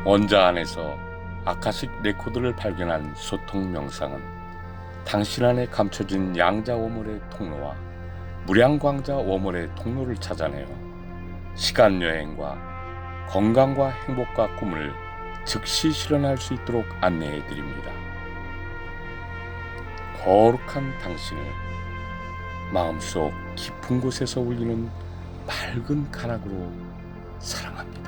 원자 안에서 아카식 레코드를 발견한 소통 명상은 당신 안에 감춰진 양자 워멀의 통로와 무량광자 워멀의 통로를 찾아내어 시간여행과 건강과 행복과 꿈을 즉시 실현할 수 있도록 안내해 드립니다. 거룩한 당신을 마음속 깊은 곳에서 울리는 맑은 가락으로 사랑합니다.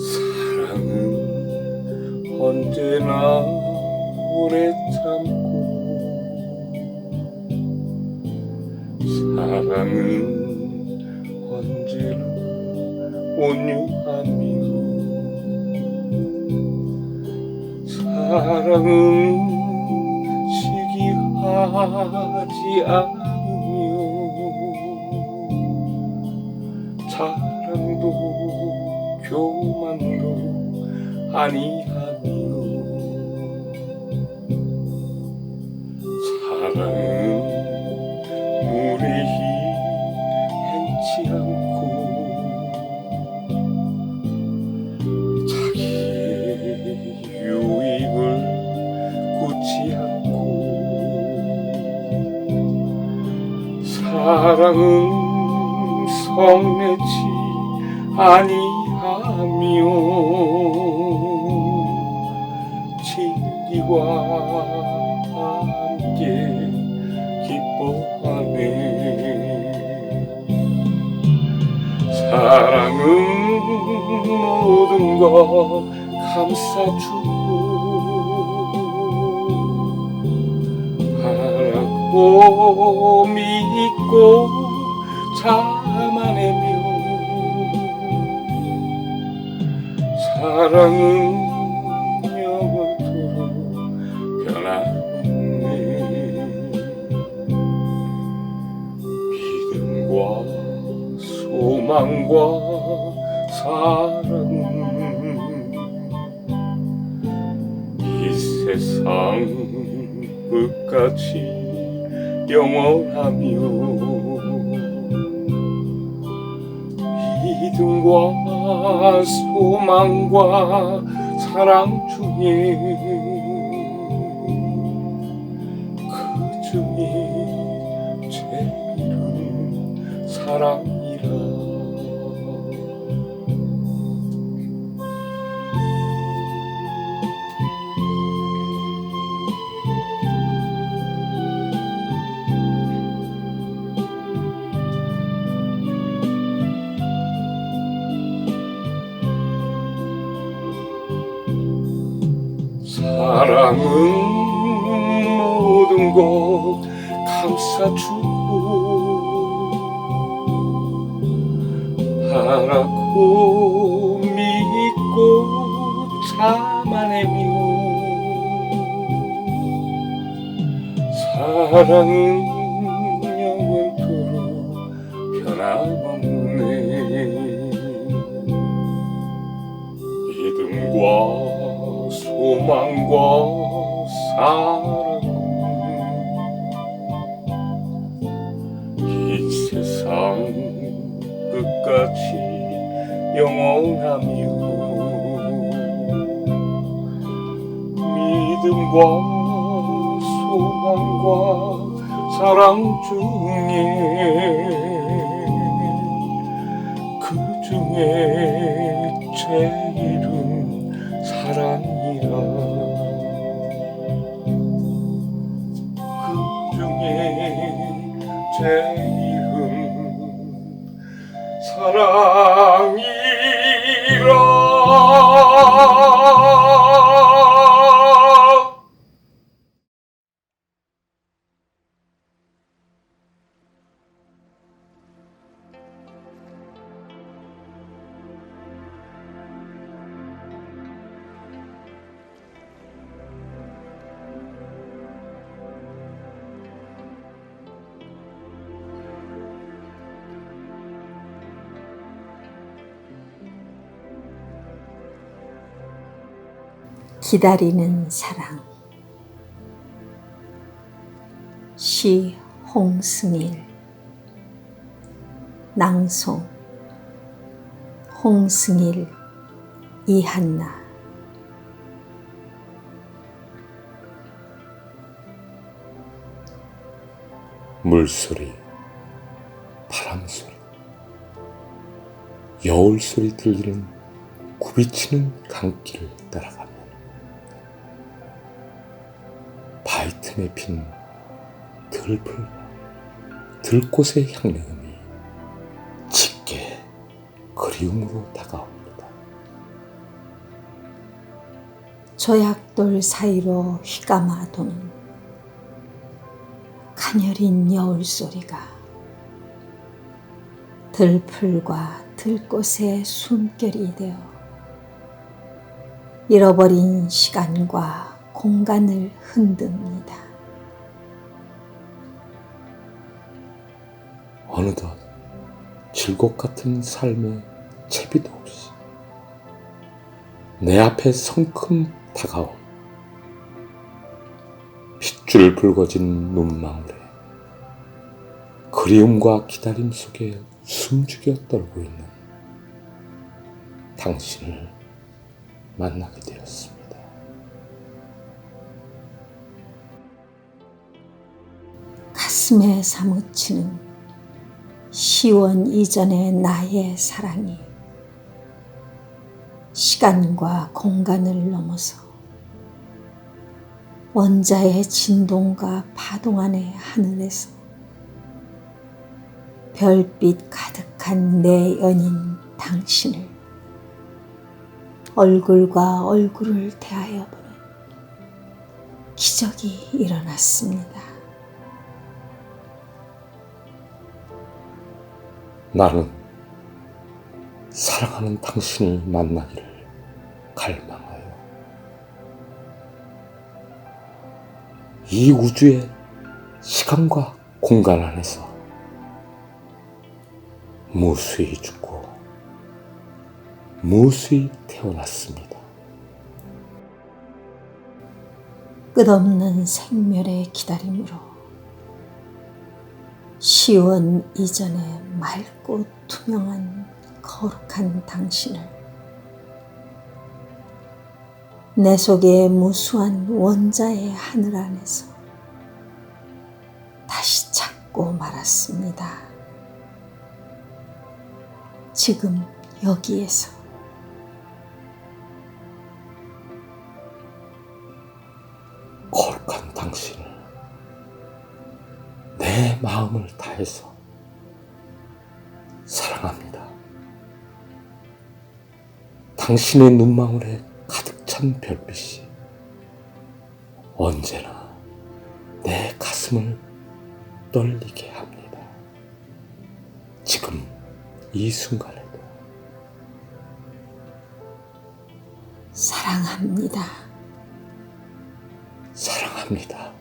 사랑은 언제나 오래 참고, 사랑은 언제나 온유하며, 사랑은 시기하지 않으며, 자랑도 교만도 아니하며, 사랑은 무례히 행치 않고, 자기의 유익을 굳지 않고, 사랑은 성내지 아니하며, 진리와 함께 기뻐하네. 사랑은 모든 것 감싸주고, 바라고 믿고 참아내며, 사랑은 영원토록 변함없네. 믿음과 소망과 사랑은 이 세상 끝까지 영원하며, 믿음과 소망과 사랑 중에 그 중에 제일은 사랑이라. 사랑은 모든 것 감싸주고, 바라고 믿고 참아내며, 사랑은 영원토록 변함없네. 믿음과 소망과 사랑은 이 세상 끝까지 영원하며, 믿음과 소망과 사랑 중에 그 중에 제일은 사랑이라. 그 중에 제일은 사랑이라. 기다리는 사랑. 시 홍승일. 낭송 홍승일, 이한나. 물소리, 바람소리, 여울소리 들리는 굽이치는 강길을 따라가면 바위 틈에 핀 들풀과 들꽃의 향내음이 짙게 그리움으로 다가옵니다. 조약돌 사이로 휘감아 도는 가녀린 여울소리가 들풀과 들꽃의 숨결이 되어 잃어버린 시간과 공간을 흔듭니다. 어느덧 질곡 같은 삶의 채비도 없이 내 앞에 성큼 다가온 핏줄 붉어진 눈망울에 그리움과 기다림 속에 숨죽여 떨고 있는 당신을 만나게 되었습니다. 가슴에 사무치는 시원 이전의 나의 사랑이 시간과 공간을 넘어서 원자의 진동과 파동 안의 하늘에서 별빛 가득한 내 연인 당신을 얼굴과 얼굴을 대하여 보는 기적이 일어났습니다. 나는 사랑하는 당신을 만나기를 갈망하여 이 우주의 시간과 공간 안에서 무수히 죽고 무수히 태어났습니다. 끝없는 생멸의 기다림으로 시원 이전의 맑고 투명한 거룩한 당신을 내 속의 무수한 원자의 하늘 안에서 다시 찾고 말았습니다. 지금 여기에서 거룩한 당신을 내 마음을 다해서 사랑합니다. 당신의 눈망울에 가득 찬 별빛이 언제나 내 가슴을 떨리게 합니다. 지금 이 순간에도 사랑합니다. 사랑합니다.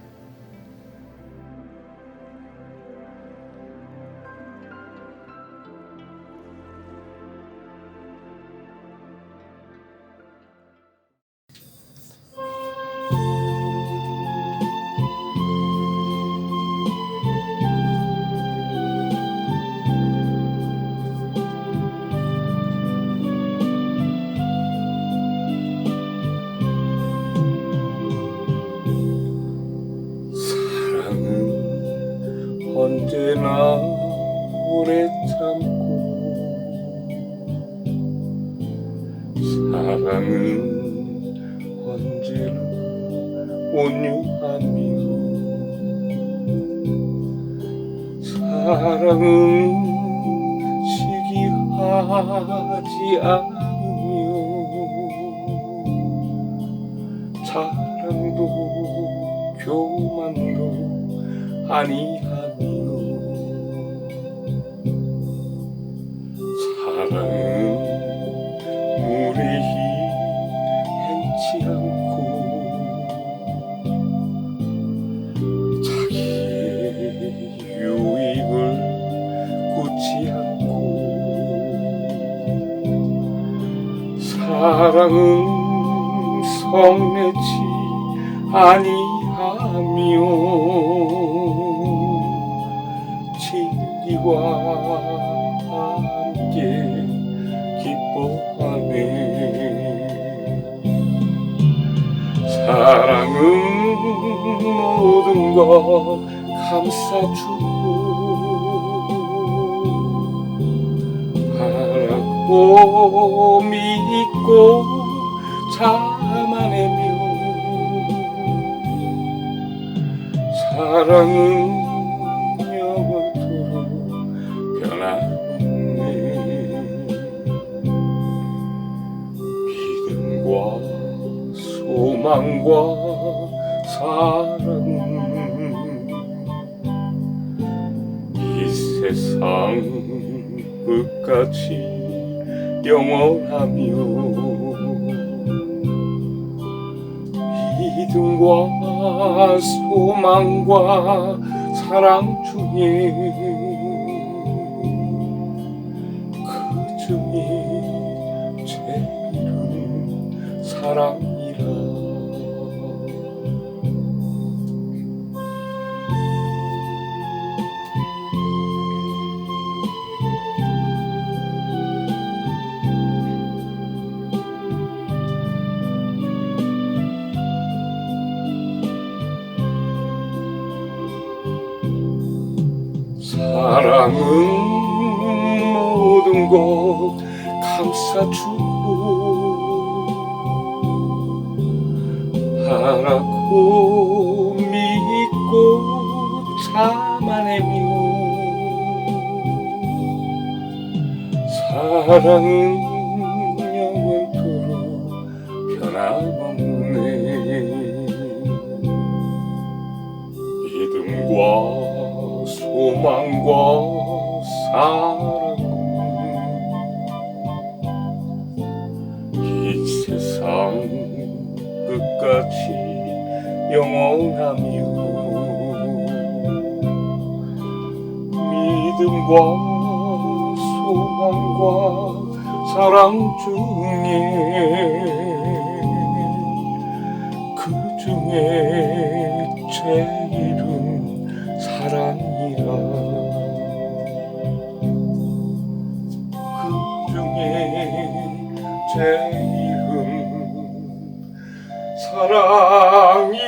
언제나 오래 참고 사랑은 언제나 온유하며 사랑은 시기하지 않으며 자랑도 교만도 아니하며 사랑은 무례히 행치 않고 자기의 유익을 굳지 않고 사랑은 성내지 아니하며 진리와 함께 기뻐하네. 사랑은 모든 것 감싸주고 바라고 믿고 참아내며 사랑은 영원토록 변함없네. 믿음과 소망과 사랑은 이 세상 끝까지 영원하며 믿음과 소망과 사랑 중에 그 중에 제일은 사랑이라. 사랑은 모든 것 감싸주고 바라고 믿고 참아내며 사랑은 영원토록 변함없네. 믿음과 소망과 사랑은 이 세상 끝까지 영원하며 믿음과 소망과 사랑 중에 그 중에 제일은 사랑이라. 그 중에 제일은 사랑이라.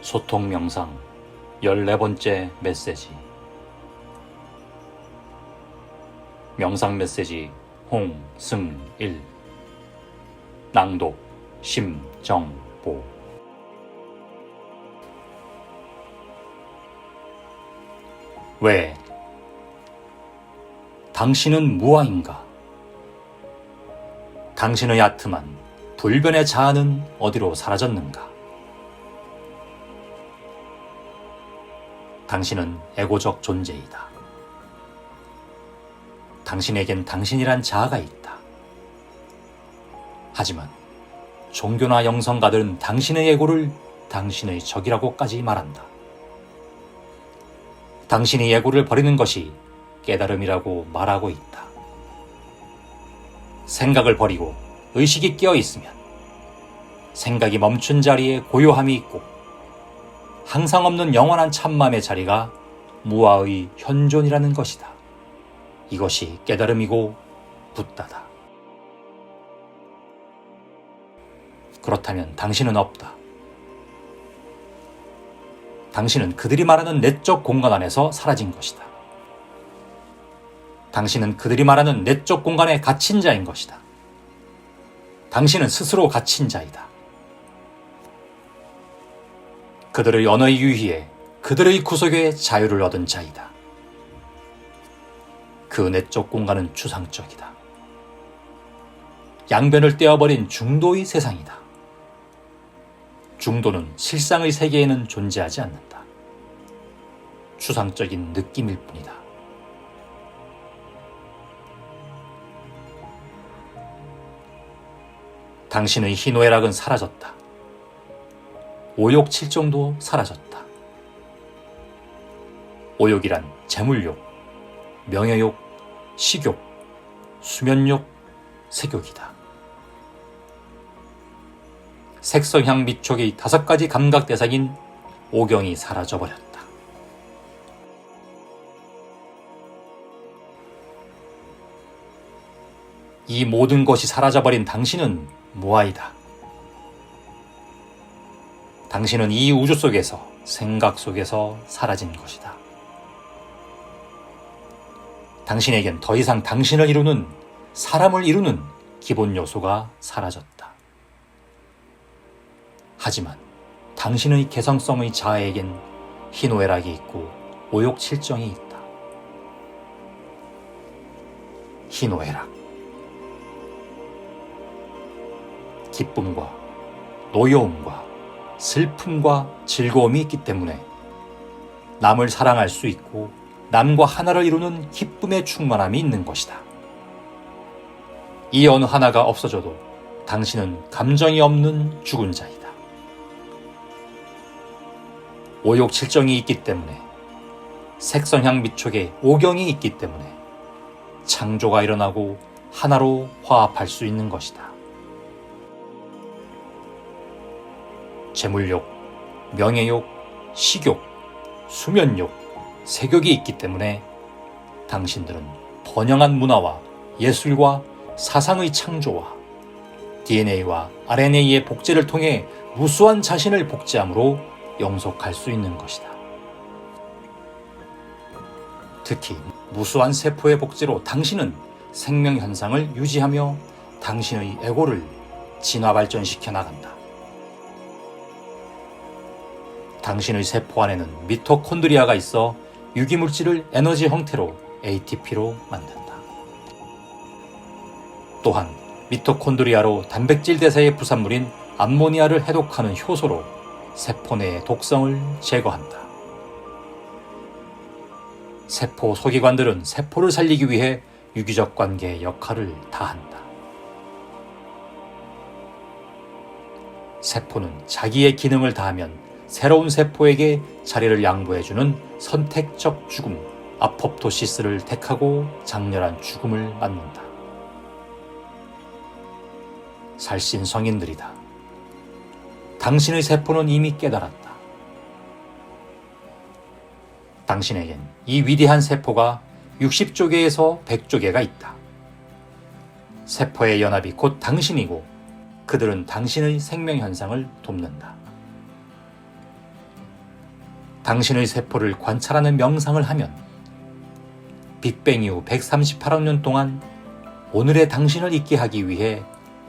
소통 명상 14번째 메시지. 명상 메시지 홍승일. 낭독 심정보. 왜 당신은 무아인가? 당신의 아트만 불변의 자아는 어디로 사라졌는가? 당신은 에고적 존재이다. 당신에겐 당신이란 자아가 있다. 하지만 종교나 영성가들은 당신의 에고를 당신의 적이라고까지 말한다. 당신이 에고를 버리는 것이 깨달음이라고 말하고 있다. 생각을 버리고 의식이 깨어 있으면 생각이 멈춘 자리에 고요함이 있고 항상 없는 영원한 참맘의 자리가 무아의 현존이라는 것이다. 이것이 깨달음이고 붓다다. 그렇다면 당신은 없다. 당신은 그들이 말하는 내적 공간 안에서 사라진 것이다. 당신은 그들이 말하는 내적 공간에 갇힌 자인 것이다. 당신은 스스로 갇힌 자이다. 그들의 언어에 유희해 그들의 구속에 자유를 얻은 자이다. 그 내적 공간은 추상적이다. 양변을 떼어버린 중도의 세상이다. 중도는 실상의 세계에는 존재하지 않는다. 추상적인 느낌일 뿐이다. 당신의 희노애락은 사라졌다. 오욕 칠정도 사라졌다. 오욕이란 재물욕, 명예욕, 식욕, 수면욕, 색욕이다. 색성향 미촉의 5가지 감각 대상인 오경이 사라져버렸다. 이 모든 것이 사라져버린 당신은 무아이다. 당신은 이 우주 속에서, 생각 속에서 사라진 것이다. 당신에겐 더 이상 당신을 이루는, 사람을 이루는 기본 요소가 사라졌다. 하지만 당신의 개성성의 자아에겐 희노애락이 있고 오욕칠정이 있다. 희노애락, 기쁨과 노여움과 슬픔과 즐거움이 있기 때문에 남을 사랑할 수 있고 남과 하나를 이루는 기쁨의 충만함이 있는 것이다. 이 어느 하나가 없어져도 당신은 감정이 없는 죽은 자이다. 오욕칠정이 있기 때문에, 색성향 미촉에 오경이 있기 때문에 창조가 일어나고 하나로 화합할 수 있는 것이다. 재물욕, 명예욕, 식욕, 수면욕, 색욕이 있기 때문에 당신들은 번영한 문화와 예술과 사상의 창조와 DNA와 RNA의 복제를 통해 무수한 자신을 복제함으로 영속할 수 있는 것이다. 특히 무수한 세포의 복제로 당신은 생명 현상을 유지하며 당신의 에고를 진화 발전시켜 나간다. 당신의 세포 안에는 미토콘드리아가 있어 유기물질을 에너지 형태로 ATP로 만든다. 또한 미토콘드리아로 단백질 대사의 부산물인 암모니아를 해독하는 효소로 세포 내의 독성을 제거한다. 세포 소기관들은 세포를 살리기 위해 유기적 관계의 역할을 다한다. 세포는 자기의 기능을 다하면 새로운 세포에게 자리를 양보해주는 선택적 죽음, 아포프토시스를 택하고 장렬한 죽음을 맞는다. 살신 성인들이다. 당신의 세포는 이미 깨달았다. 당신에겐 이 위대한 세포가 60조 개에서 100조 개가 있다. 세포의 연합이 곧 당신이고 그들은 당신의 생명 현상을 돕는다. 당신의 세포를 관찰하는 명상을 하면 빅뱅 이후 138억 년 동안 오늘의 당신을 있게 하기 위해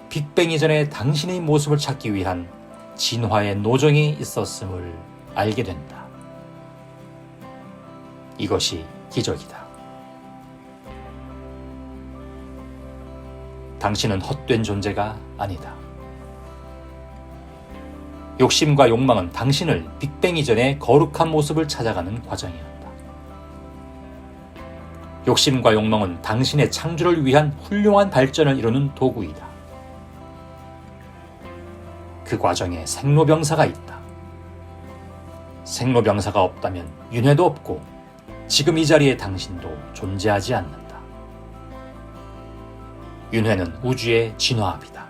빅뱅 이전의 당신의 모습을 찾기 위한 진화의 노정이 있었음을 알게 된다. 이것이 기적이다. 당신은 헛된 존재가 아니다. 욕심과 욕망은 당신을 빅뱅 이전의 거룩한 모습을 찾아가는 과정이었다. 욕심과 욕망은 당신의 창조를 위한 훌륭한 발전을 이루는 도구이다. 그 과정에 생로병사가 있다. 생로병사가 없다면 윤회도 없고 지금 이 자리에 당신도 존재하지 않는다. 윤회는 우주의 진화합이다.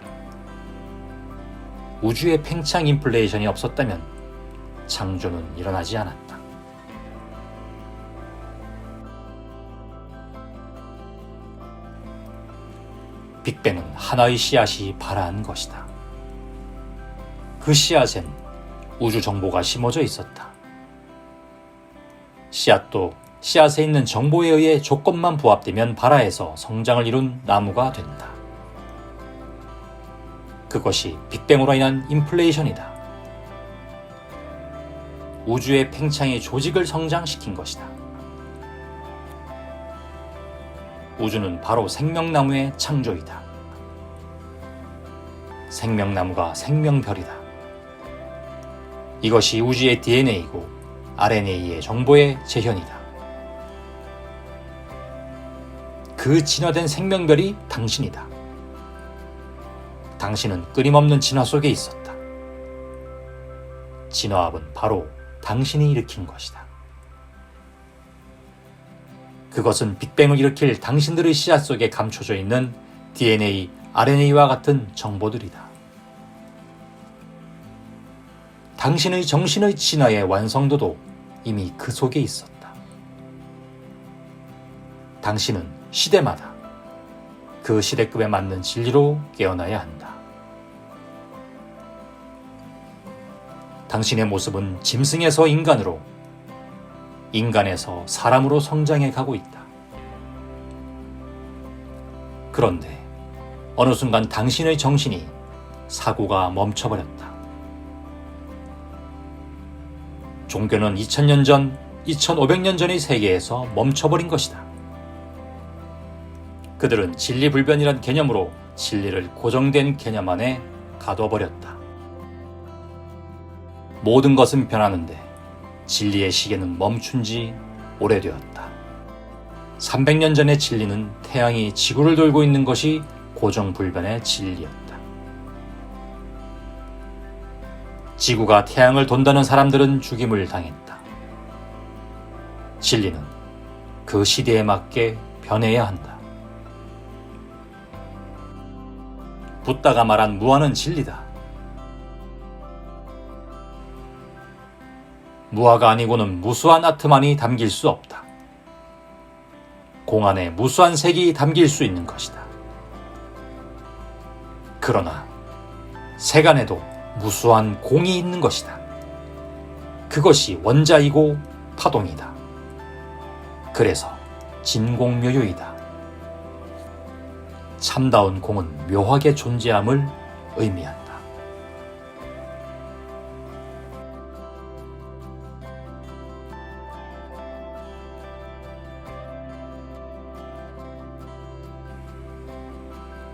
우주의 팽창 인플레이션이 없었다면 창조는 일어나지 않았다. 빅뱅은 하나의 씨앗이 발아한 것이다. 그 씨앗엔 우주 정보가 심어져 있었다. 씨앗도 씨앗에 있는 정보에 의해 조건만 부합되면 발아해서 성장을 이룬 나무가 된다. 그것이 빅뱅으로 인한 인플레이션이다. 우주의 팽창의 조직을 성장시킨 것이다. 우주는 바로 생명나무의 창조이다. 생명나무가 생명별이다. 이것이 우주의 DNA이고 RNA의 정보의 재현이다. 그 진화된 생명별이 당신이다. 당신은 끊임없는 진화 속에 있었다. 진화합은 바로 당신이 일으킨 것이다. 그것은 빅뱅을 일으킬 당신들의 씨앗 속에 감춰져 있는 DNA, RNA와 같은 정보들이다. 당신의 정신의 진화의 완성도도 이미 그 속에 있었다. 당신은 시대마다 그 시대급에 맞는 진리로 깨어나야 한다. 당신의 모습은 짐승에서 인간으로, 인간에서 사람으로 성장해 가고 있다. 그런데 어느 순간 당신의 정신이 사고가 멈춰버렸다. 종교는 2000년 전, 2500년 전의 세계에서 멈춰버린 것이다. 그들은 진리불변이란 개념으로 진리를 고정된 개념 안에 가둬버렸다. 모든 것은 변하는데 진리의 시계는 멈춘 지 오래되었다. 300년 전의 진리는 태양이 지구를 돌고 있는 것이 고정불변의 진리였다. 지구가 태양을 돈다는 사람들은 죽임을 당했다. 진리는 그 시대에 맞게 변해야 한다. 붓다가 말한 무아는 진리다. 무아가 아니고는 무수한 아트만이 담길 수 없다. 공 안에 무수한 색이 담길 수 있는 것이다. 그러나 색 안에도 무수한 공이 있는 것이다. 그것이 원자이고 파동이다. 그래서 진공묘유이다. 참다운 공은 묘하게 존재함을 의미한다.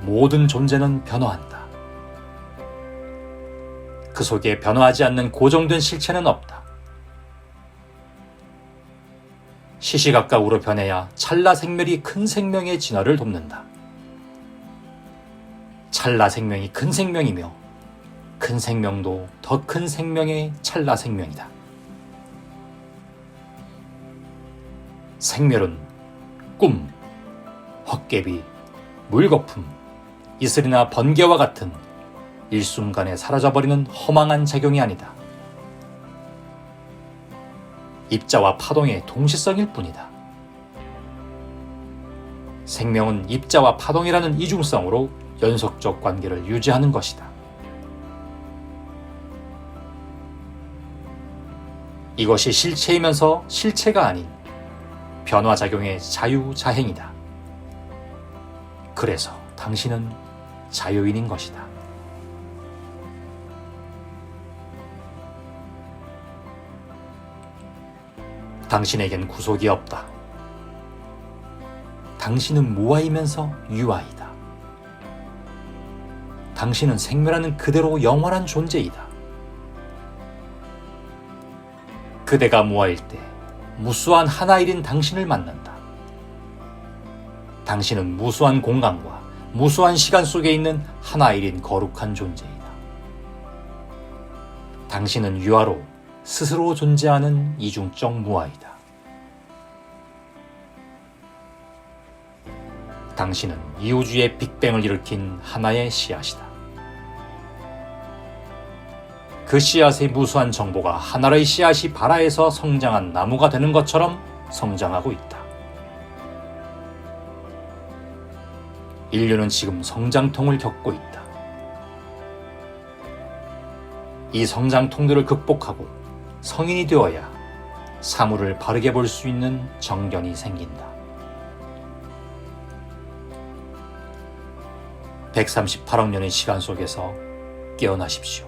모든 존재는 변화한다. 그 속에 변화하지 않는 고정된 실체는 없다. 시시각각으로 변해야 찰나 생멸이 큰 생명의 진화를 돕는다. 찰나 생명이 큰 생명이며 큰 생명도 더 큰 생명의 찰나 생명이다. 생멸은 꿈, 헛개비, 물거품, 이슬이나 번개와 같은 일순간에 사라져버리는 허망한 작용이 아니다. 입자와 파동의 동시성일 뿐이다. 생명은 입자와 파동이라는 이중성으로 연속적 관계를 유지하는 것이다. 이것이 실체이면서 실체가 아닌 변화작용의 자유자행이다. 그래서 당신은 자유인인 것이다. 당신에겐 구속이 없다. 당신은 무아이면서 유아이다. 당신은 생멸하는 그대로 영원한 존재이다. 그대가 무아일 때 무수한 하나일인 당신을 만난다. 당신은 무수한 공간과 무수한 시간 속에 있는 하나일인 거룩한 존재이다. 당신은 유아로 스스로 존재하는 이중적 무아이다. 당신은 이 우주의 빅뱅을 일으킨 하나의 씨앗이다. 그 씨앗의 무수한 정보가 하나의 씨앗이 발아에서 성장한 나무가 되는 것처럼 성장하고 있다. 인류는 지금 성장통을 겪고 있다. 이 성장통들을 극복하고 성인이 되어야 사물을 바르게 볼 수 있는 정견이 생긴다. 138억 년의 시간 속에서 깨어나십시오.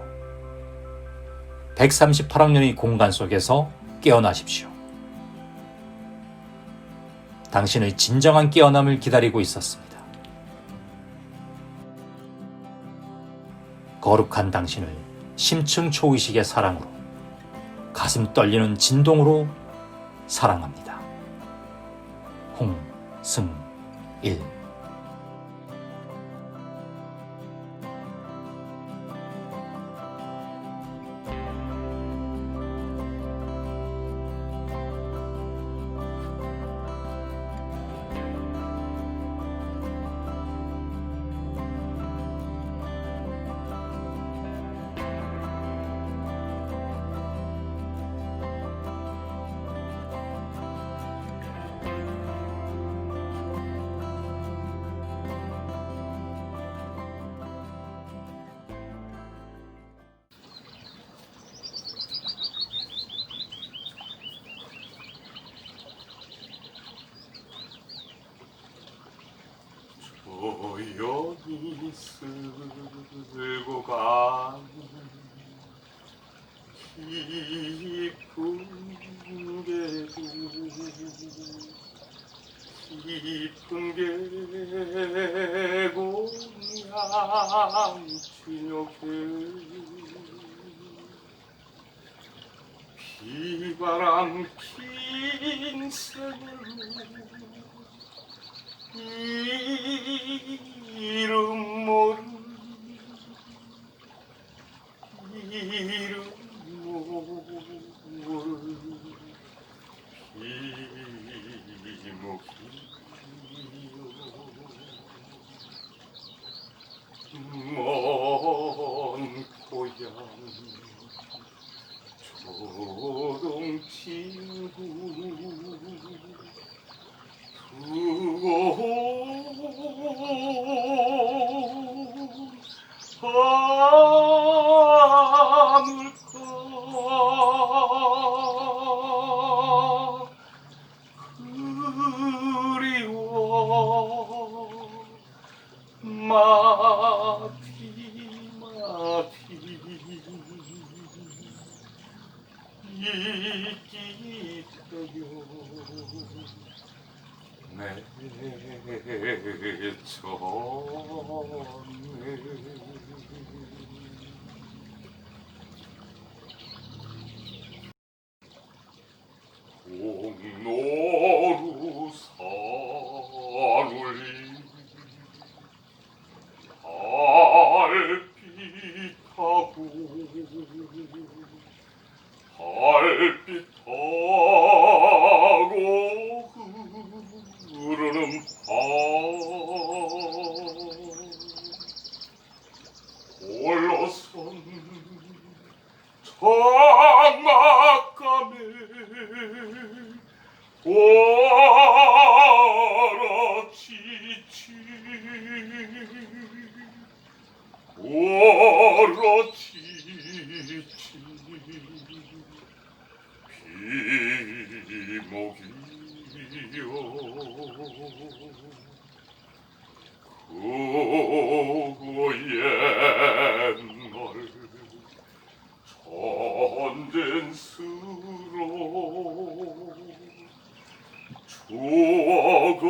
138억 년의 공간 속에서 깨어나십시오. 당신의 진정한 깨어남을 기다리고 있었습니다. 거룩한 당신을 심층 초의식의 사랑으로, 가슴 떨리는 진동으로 사랑합니다. 홍승일. 조용히 쓸고 가는 깊은 계곡, 깊은 계곡 양치녁에 비바람 핀 새들로 이름 모를 비목이요 먼 고향 조동친구 두고 하늘가 그리워 마디 이기되요 내 전에 공로루 산울리 달빛하고 흐르는 바 홀로선 장막감에 오로치치 비목이요 그 옛날 전쟁스러운 추억은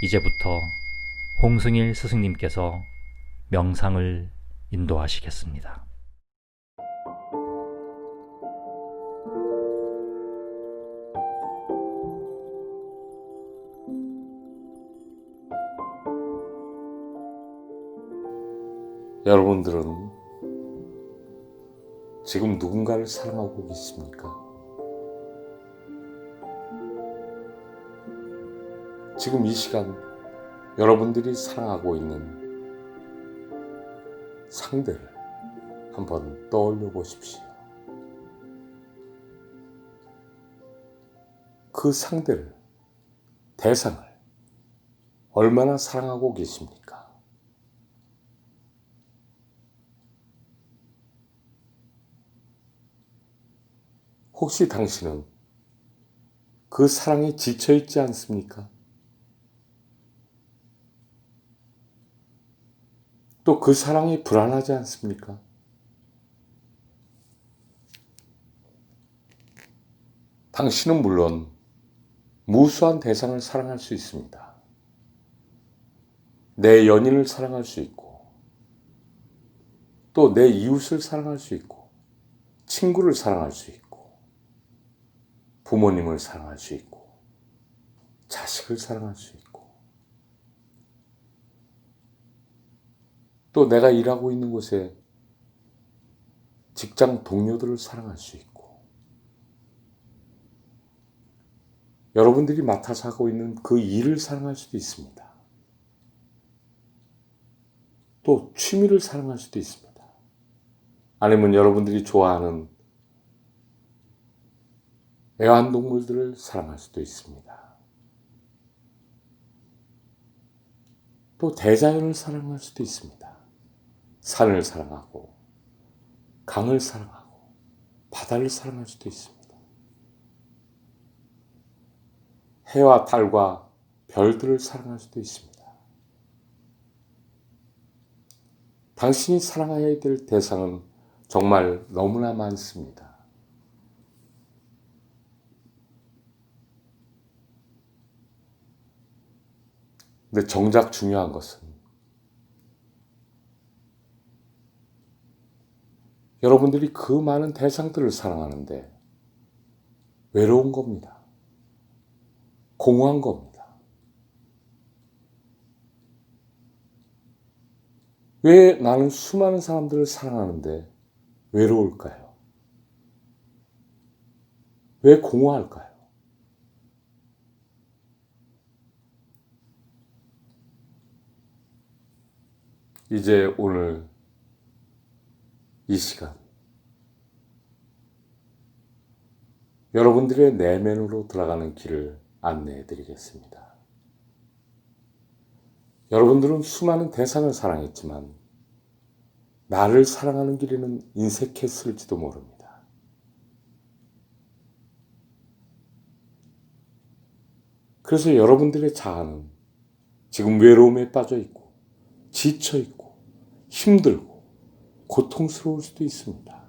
이제부터 홍승일 스승님께서 명상을 인도하시겠습니다. 여러분들은 지금 누군가를 사랑하고 계십니까? 지금 이 시간 여러분들이 사랑하고 있는 상대를 한번 떠올려 보십시오. 그 상대를, 대상을 얼마나 사랑하고 계십니까? 혹시 당신은 그 사랑에 지쳐있지 않습니까? 또 그 사랑이 불안하지 않습니까? 당신은 물론 무수한 대상을 사랑할 수 있습니다. 내 연인을 사랑할 수 있고, 또 내 이웃을 사랑할 수 있고, 친구를 사랑할 수 있고, 부모님을 사랑할 수 있고, 자식을 사랑할 수 있고, 또 내가 일하고 있는 곳에 직장 동료들을 사랑할 수 있고, 여러분들이 맡아서 하고 있는 그 일을 사랑할 수도 있습니다. 또 취미를 사랑할 수도 있습니다. 아니면 여러분들이 좋아하는 애완동물들을 사랑할 수도 있습니다. 또 대자연을 사랑할 수도 있습니다. 산을 사랑하고, 강을 사랑하고, 바다를 사랑할 수도 있습니다. 해와 달과 별들을 사랑할 수도 있습니다. 당신이 사랑해야 될 대상은 정말 너무나 많습니다. 근데 정작 중요한 것은 여러분들이 그 많은 대상들을 사랑하는데 외로운 겁니다. 공허한 겁니다. 왜 나는 수많은 사람들을 사랑하는데 외로울까요? 왜 공허할까요? 이제 오늘 이 시간 여러분들의 내면으로 들어가는 길을 안내해 드리겠습니다. 여러분들은 수많은 대상을 사랑했지만 나를 사랑하는 길에는 인색했을지도 모릅니다. 그래서 여러분들의 자아는 지금 외로움에 빠져 있고 지쳐 있고 힘들고 고통스러울 수도 있습니다.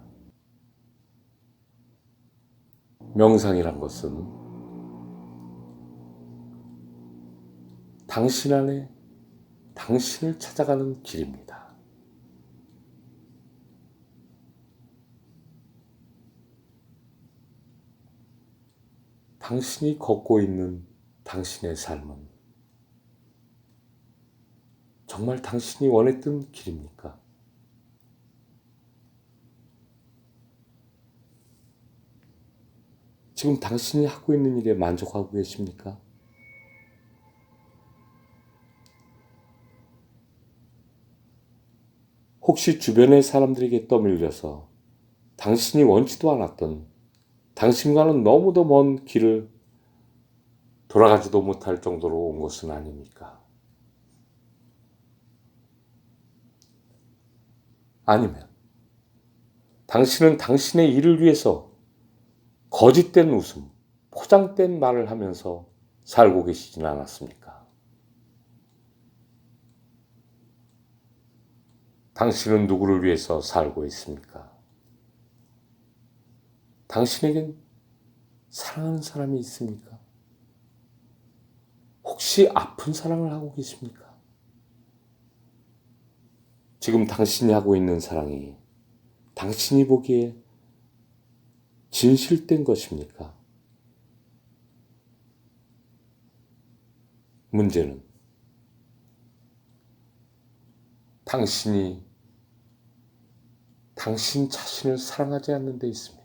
명상이란 것은 당신 안에 당신을 찾아가는 길입니다. 당신이 걷고 있는 당신의 삶은 정말 당신이 원했던 길입니까? 지금 당신이 하고 있는 일에 만족하고 계십니까? 혹시 주변의 사람들에게 떠밀려서 당신이 원치도 않았던 당신과는 너무도 먼 길을 돌아가지도 못할 정도로 온 것은 아닙니까? 아니면 당신은 당신의 일을 위해서 거짓된 웃음, 포장된 말을 하면서 살고 계시진 않았습니까? 당신은 누구를 위해서 살고 있습니까? 당신에겐 사랑하는 사람이 있습니까? 혹시 아픈 사랑을 하고 계십니까? 지금 당신이 하고 있는 사랑이 당신이 보기에 진실된 것입니까? 문제는 당신이 당신 자신을 사랑하지 않는 데 있습니다.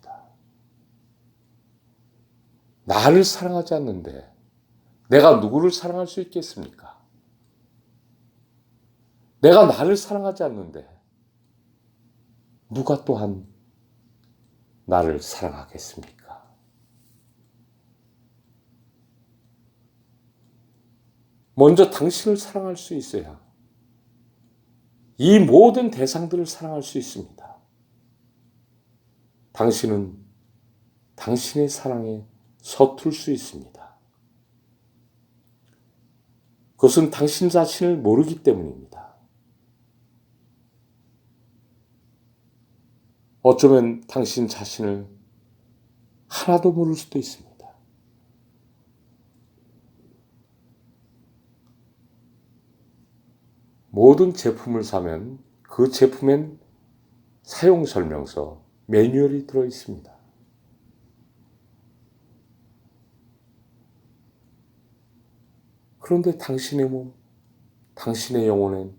나를 사랑하지 않는데 내가 누구를 사랑할 수 있겠습니까? 내가 나를 사랑하지 않는데 누가 또한 나를 사랑하겠습니까? 먼저 당신을 사랑할 수 있어야 이 모든 대상들을 사랑할 수 있습니다. 당신은 당신의 사랑에 서툴 수 있습니다. 그것은 당신 자신을 모르기 때문입니다. 어쩌면 당신 자신을 하나도 모를 수도 있습니다. 모든 제품을 사면 그 제품엔 사용 설명서, 매뉴얼이 들어 있습니다. 그런데 당신의 몸, 당신의 영혼엔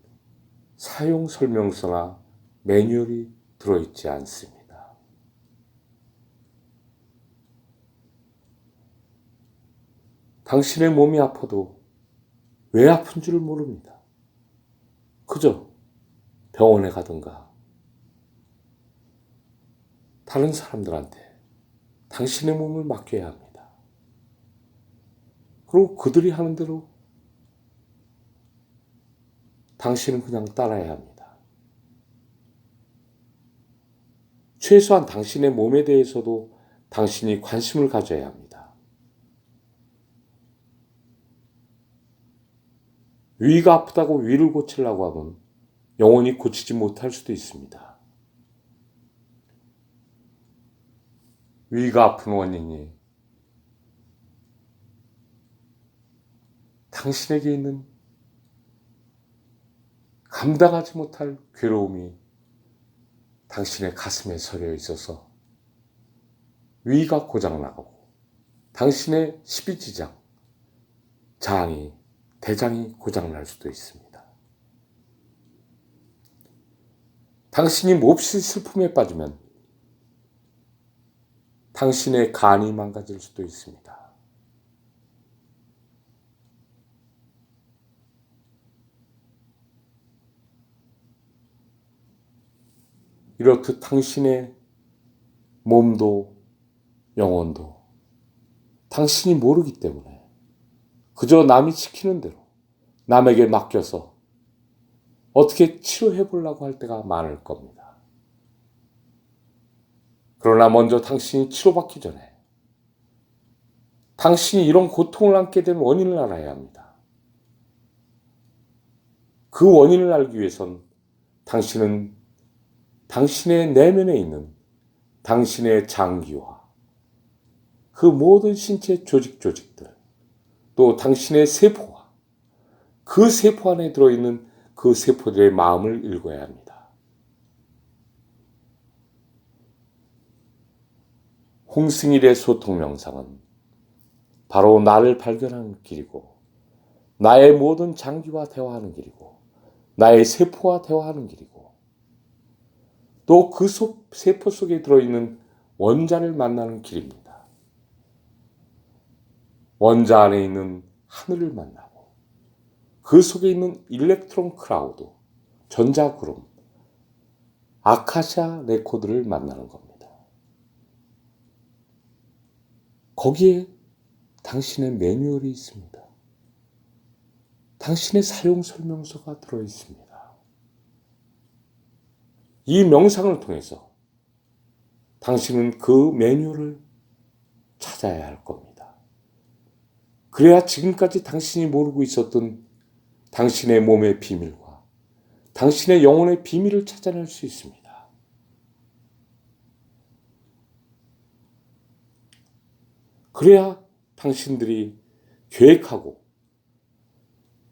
사용 설명서나 매뉴얼이 들어있지 않습니다. 당신의 몸이 아파도 왜 아픈 줄을 모릅니다. 그저 병원에 가든가 다른 사람들한테 당신의 몸을 맡겨야 합니다. 그리고 그들이 하는 대로 당신은 그냥 따라야 합니다. 최소한 당신의 몸에 대해서도 당신이 관심을 가져야 합니다. 위가 아프다고 위를 고치려고 하면 영원히 고치지 못할 수도 있습니다. 위가 아픈 원인이 당신에게 있는 감당하지 못할 괴로움이 당신의 가슴에 서려 있어서 위가 고장나고 당신의 십이지장, 장이, 대장이 고장날 수도 있습니다. 당신이 몹시 슬픔에 빠지면 당신의 간이 망가질 수도 있습니다. 이렇듯 당신의 몸도 영혼도 당신이 모르기 때문에 그저 남이 시키는 대로 남에게 맡겨서 어떻게 치료해 보려고 할 때가 많을 겁니다. 그러나 먼저 당신이 치료받기 전에 당신이 이런 고통을 안게 된 원인을 알아야 합니다. 그 원인을 알기 위해선 당신은 당신의 내면에 있는 당신의 장기와 그 모든 신체 조직들, 또 당신의 세포와 그 세포 안에 들어있는 그 세포들의 마음을 읽어야 합니다. 홍승일의 소통명상은 바로 나를 발견하는 길이고 나의 모든 장기와 대화하는 길이고 나의 세포와 대화하는 길이고 또 그 세포 속에 들어있는 원자를 만나는 길입니다. 원자 안에 있는 하늘을 만나고 그 속에 있는 일렉트론 클라우드, 전자구름, 아카시아 레코드를 만나는 겁니다. 거기에 당신의 매뉴얼이 있습니다. 당신의 사용 설명서가 들어 있습니다. 이 명상을 통해서 당신은 그 매뉴얼을 찾아야 할 겁니다. 그래야 지금까지 당신이 모르고 있었던 당신의 몸의 비밀과 당신의 영혼의 비밀을 찾아낼 수 있습니다. 그래야 당신들이 계획하고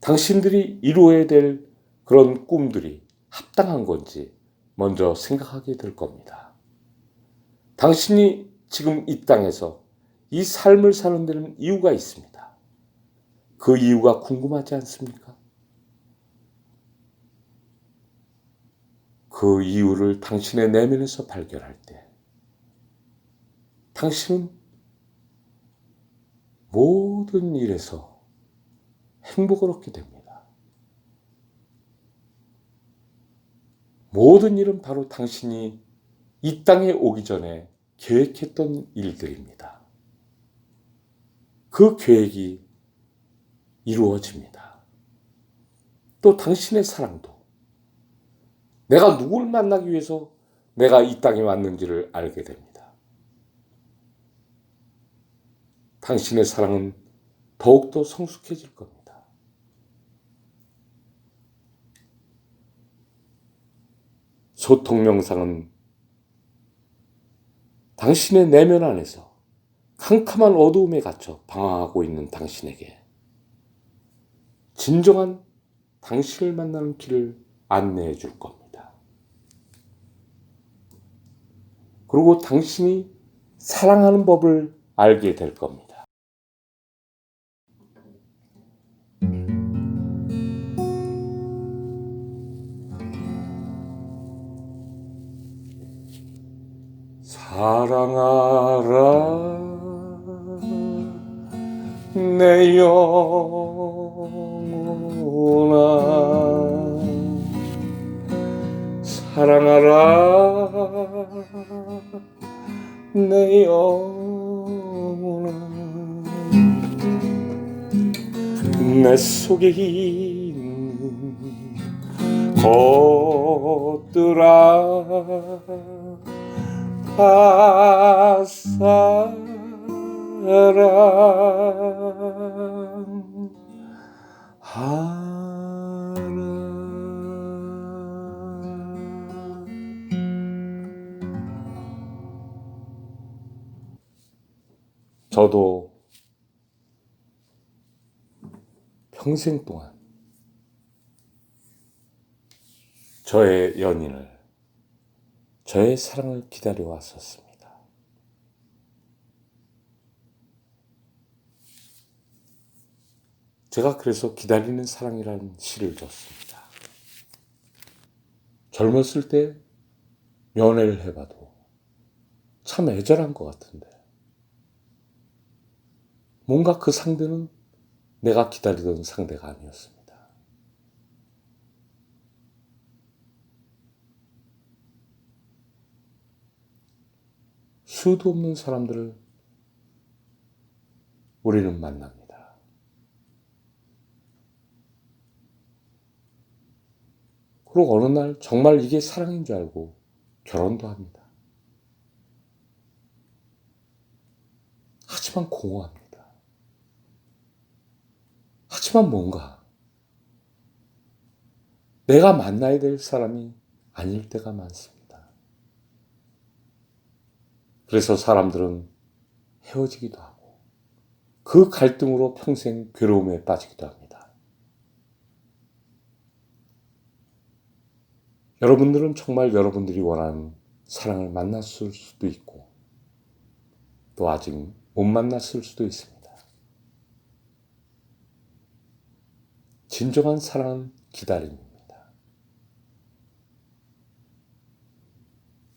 당신들이 이루어야 될 그런 꿈들이 합당한 건지 먼저 생각하게 될 겁니다. 당신이 지금 이 땅에서 이 삶을 사는 데는 이유가 있습니다. 그 이유가 궁금하지 않습니까? 그 이유를 당신의 내면에서 발견할 때 당신은 모든 일에서 행복을 얻게 됩니다. 모든 일은 바로 당신이 이 땅에 오기 전에 계획했던 일들입니다. 그 계획이 이루어집니다. 또 당신의 사랑도 내가 누구를 만나기 위해서 내가 이 땅에 왔는지를 알게 됩니다. 당신의 사랑은 더욱더 성숙해질 겁니다. 소통 명상은 당신의 내면 안에서 캄캄한 어두움에 갇혀 방황하고 있는 당신에게 진정한 당신을 만나는 길을 안내해 줄 겁니다. 그리고 당신이 사랑하는 법을 알게 될 겁니다. 사랑하라 내 영혼아 사랑하라 내 영혼아 내 속에 있는 것들아 다 사랑하라. 저도 평생 동안 저의 연인을, 저의 사랑을 기다려 왔었습니다. 제가 그래서 기다리는 사랑이라는 시를 줬습니다. 젊었을 때 연애를 해봐도 참 애절한 것 같은데 뭔가 그 상대는 내가 기다리던 상대가 아니었습니다. 수도 없는 사람들을 우리는 만납니다. 그리고 어느 날 정말 이게 사랑인 줄 알고 결혼도 합니다. 하지만 공허합니다. 하지만 뭔가 내가 만나야 될 사람이 아닐 때가 많습니다. 그래서 사람들은 헤어지기도 하고 그 갈등으로 평생 괴로움에 빠지기도 합니다. 여러분들은 정말 여러분들이 원하는 사랑을 만났을 수도 있고 또 아직 못 만났을 수도 있습니다. 진정한 사랑은 기다림입니다.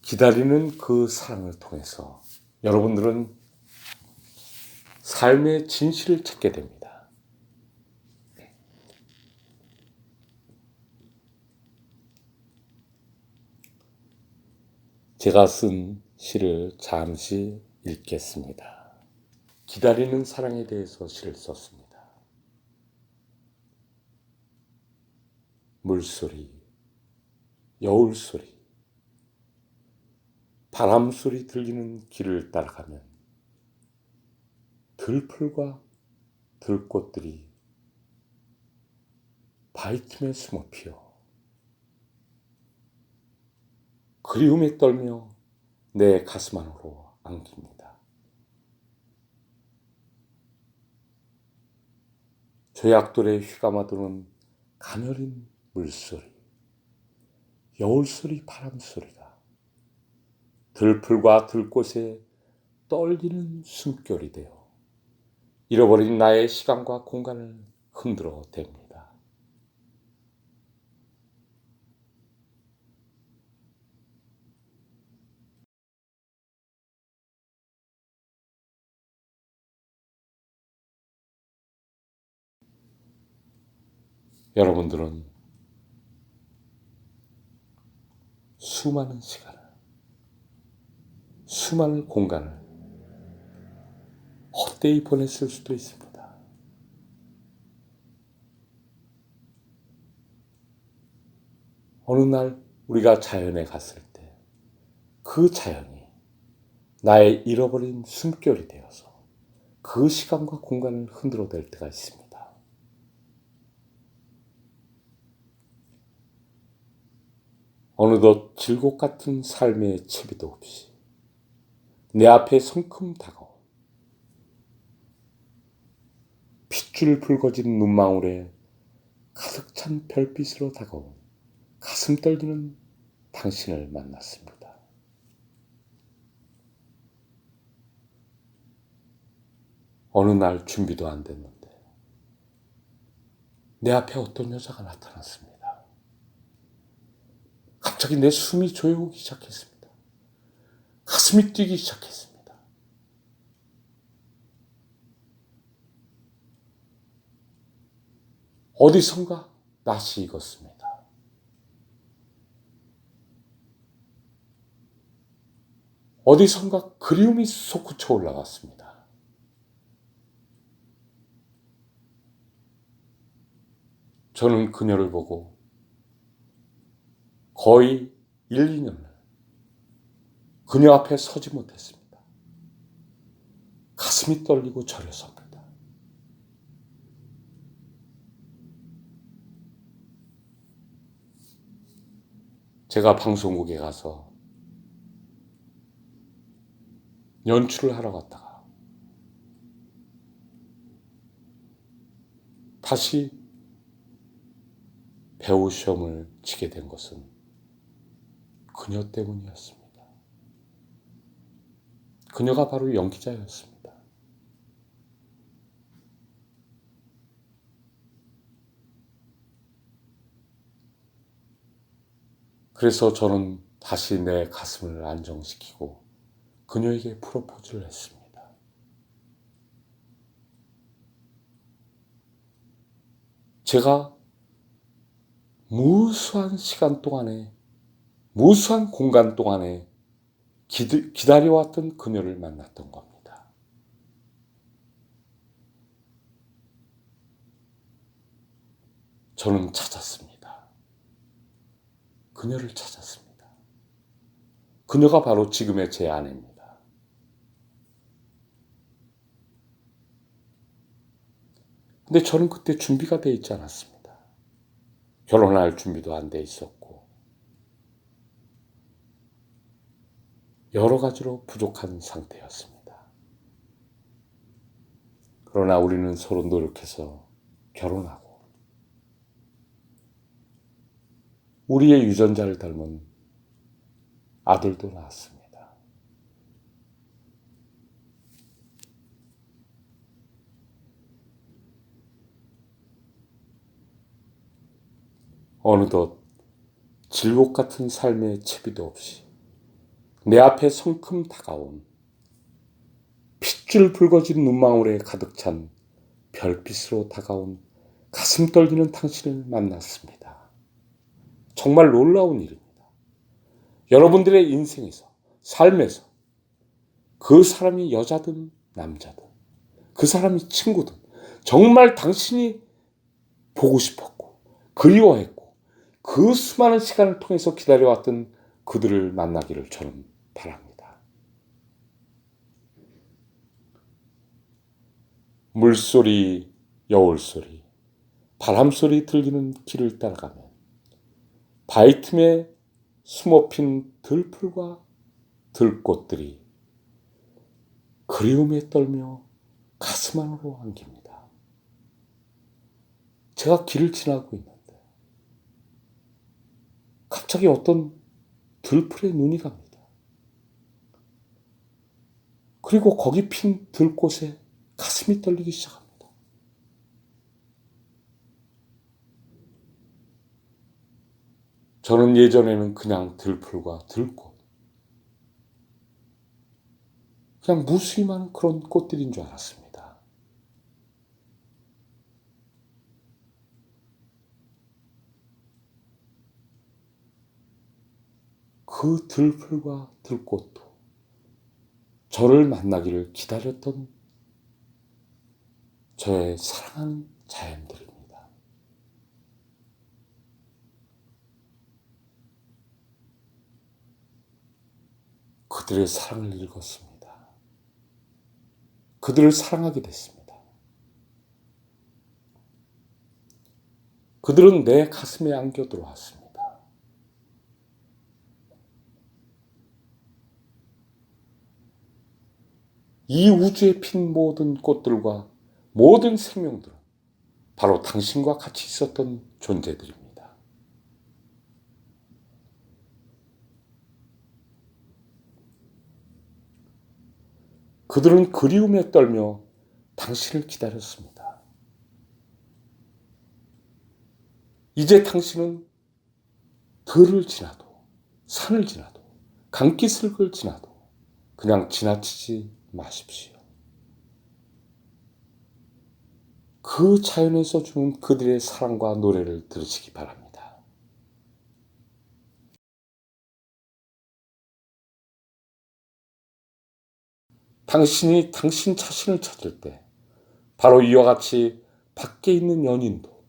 기다리는 그 사랑을 통해서 여러분들은 삶의 진실을 찾게 됩니다. 제가 쓴 시를 잠시 읽겠습니다. 기다리는 사랑에 대해서 시를 썼습니다. 물소리, 여울소리, 바람소리 들리는 길을 따라가면 들풀과 들꽃들이 바위 틈에 숨어 피어 그리움에 떨며 내 가슴 안으로 안깁니다. 조약돌에 휘감아도는 가녀린 물소리, 여울소리, 바람소리가 들풀과 들꽃에 떨리는 숨결이 되어 잃어버린 나의 시간과 공간을 흔들어 댑니다. 여러분들은 수많은 시간을, 수많은 공간을 헛되이 보냈을 수도 있습니다. 어느 날 우리가 자연에 갔을 때 그 자연이 나의 잃어버린 숨결이 되어서 그 시간과 공간을 흔들어댈 때가 있습니다. 어느덧 질곡 같은 삶의 채비도 없이 내 앞에 성큼 다가온 핏줄 붉어진 눈망울에 가득 찬 별빛으로 다가온 가슴 떨리는 당신을 만났습니다. 어느 날 준비도 안 됐는데 내 앞에 어떤 여자가 나타났습니다. 갑자기 내 숨이 조여오기 시작했습니다. 가슴이 뛰기 시작했습니다. 어디선가 낯이 익었습니다. 어디선가 그리움이 솟구쳐 올라갔습니다. 저는 그녀를 보고 거의 1, 2년을 그녀 앞에 서지 못했습니다. 가슴이 떨리고 저려섭니다. 제가 방송국에 가서 연출을 하러 갔다가 다시 배우 시험을 치게 된 것은 그녀 때문이었습니다. 그녀가 바로 연기자였습니다. 그래서 저는 다시 내 가슴을 안정시키고 그녀에게 프로포즈를 했습니다. 제가 무수한 시간 동안에, 무수한 공간 동안에 기다려왔던 그녀를 만났던 겁니다. 저는 찾았습니다. 그녀를 찾았습니다. 그녀가 바로 지금의 제 아내입니다. 근데 저는 그때 준비가 돼 있지 않았습니다. 결혼할 준비도 안 돼 있었고 여러 가지로 부족한 상태였습니다. 그러나 우리는 서로 노력해서 결혼하고 우리의 유전자를 닮은 아들도 낳았습니다. 어느덧 질곡 같은 삶의 채비도 없이 내 앞에 성큼 다가온 핏줄 붉어진 눈망울에 가득 찬 별빛으로 다가온 가슴 떨리는 당신을 만났습니다. 정말 놀라운 일입니다. 여러분들의 인생에서, 삶에서 그 사람이 여자든 남자든 그 사람이 친구든 정말 당신이 보고 싶었고 그리워했고 그 수많은 시간을 통해서 기다려왔던 그들을 만나기를 저는 바랍니다. 물소리, 여울소리, 바람소리 들리는 길을 따라가면 바위 틈에 숨어핀 들풀과 들꽃들이 그리움에 떨며 가슴 안으로 안깁니다. 제가 길을 지나고 있는데 갑자기 어떤 들풀에 눈이 갑니다. 그리고 거기 핀 들꽃에 가슴이 떨리기 시작합니다. 저는 예전에는 그냥 들풀과 들꽃, 그냥 무수히 많은 그런 꽃들인 줄 알았습니다. 그 들풀과 들꽃도 저를 만나기를 기다렸던 저의 사랑하는 자연들입니다. 그들의 사랑을 읽었습니다. 그들을 사랑하게 됐습니다. 그들은 내 가슴에 안겨 들어왔습니다. 이 우주에 핀 모든 꽃들과 모든 생명들은 바로 당신과 같이 있었던 존재들입니다. 그들은 그리움에 떨며 당신을 기다렸습니다. 이제 당신은 들을 지나도, 산을 지나도, 강기슭을 지나도 그냥 지나치지 마십시오. 그 자연에서 주는 그들의 사랑과 노래를 들으시기 바랍니다. 당신이 당신 자신을 찾을 때 바로 이와 같이 밖에 있는 연인도,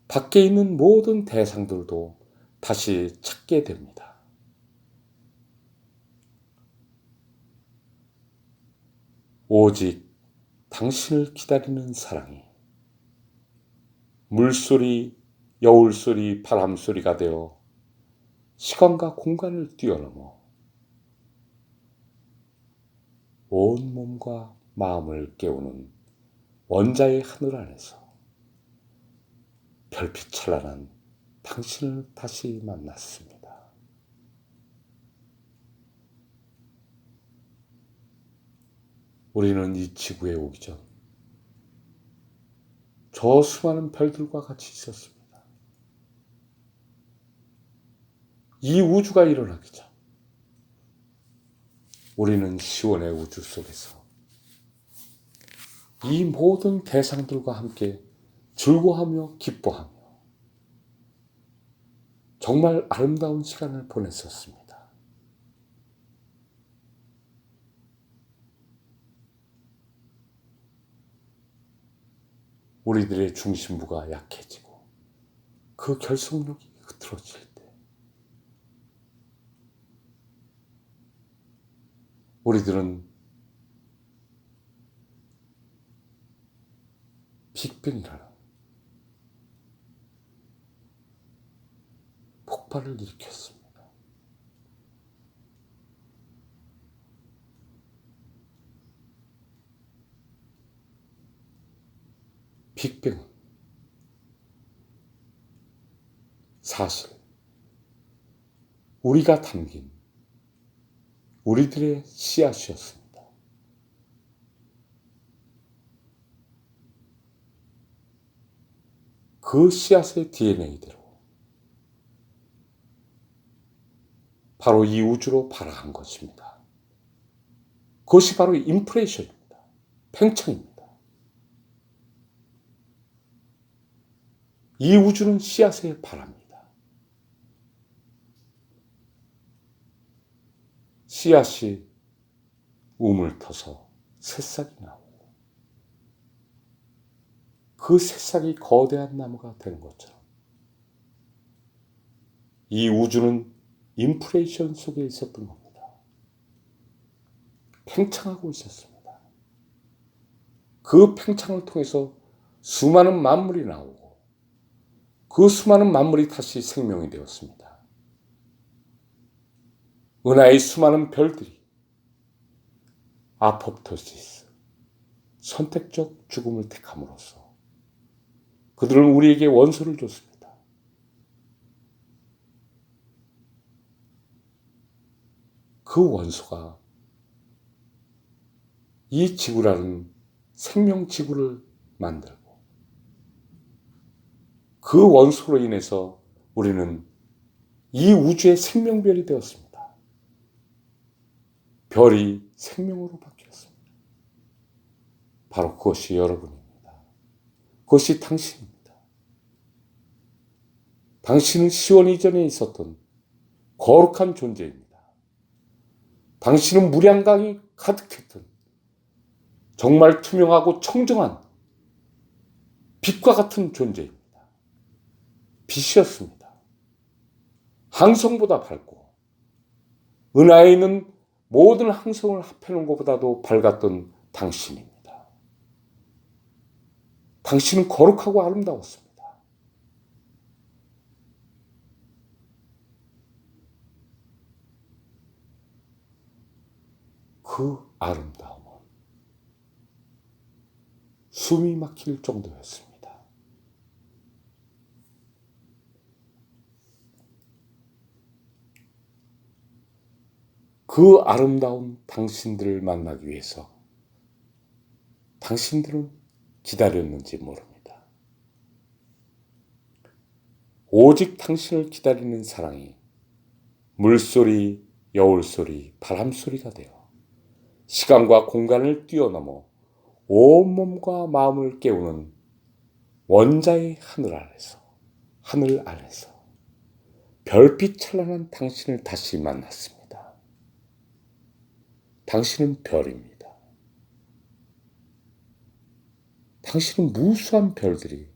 밖에 있는 모든 대상들도 다시 찾게 됩니다. 오직 당신을 기다리는 사랑이 물소리, 여울소리, 바람소리가 되어 시간과 공간을 뛰어넘어 온 몸과 마음을 깨우는 원자의 하늘 안에서 별빛 찬란한 당신을 다시 만났습니다. 우리는 이 지구에 오기 전 저 수많은 별들과 같이 있었습니다. 이 우주가 일어나기 전 우리는 시원의 우주 속에서 이 모든 대상들과 함께 즐거워하며 기뻐하며 정말 아름다운 시간을 보냈었습니다. 우리들의 중심부가 약해지고 그 결속력이 흐트러질 때 우리들은 빅뱅이라는 폭발을 일으켰습니다. 빅뱅은 사실 우리가 담긴 우리들의 씨앗이었습니다. 그 씨앗의 DNA대로 바로 이 우주로 발화한 것입니다. 그것이 바로 인프레이션입니다. 팽창입니다. 이 우주는 씨앗의 발화입니다. 씨앗이 우물 터서 새싹이 나오고 그 새싹이 거대한 나무가 되는 것처럼 이 우주는 인프레이션 속에 있었던 겁니다. 팽창하고 있었습니다. 그 팽창을 통해서 수많은 만물이 나오고 그 수많은 만물이 다시 생명이 되었습니다. 은하의 수많은 별들이 아포프토시스, 선택적 죽음을 택함으로써 그들은 우리에게 원소를 줬습니다. 그 원소가 이 지구라는 생명지구를 만들고 그 원소로 인해서 우리는 이 우주의 생명별이 되었습니다. 별이 생명으로 바뀌었습니다. 바로 그것이 여러분입니다. 그것이 당신입니다. 당신은 시원 이전에 있었던 거룩한 존재입니다. 당신은 무량강이 가득했던 정말 투명하고 청정한 빛과 같은 존재입니다. 빛이었습니다. 항성보다 밝고 은하에 있는 모든 항성을 합해놓은 것보다도 밝았던 당신입니다. 당신은 거룩하고 아름다웠습니다. 그 아름다움은 숨이 막힐 정도였습니다. 그 아름다운 당신들을 만나기 위해서 당신들은 기다렸는지 모릅니다. 오직 당신을 기다리는 사랑이 물소리, 여울소리, 바람소리가 되어 시간과 공간을 뛰어넘어 온몸과 마음을 깨우는 원자의 하늘 아래서 별빛 찬란한 당신을 다시 만났습니다. 당신은 별입니다. 당신은 무수한 별들이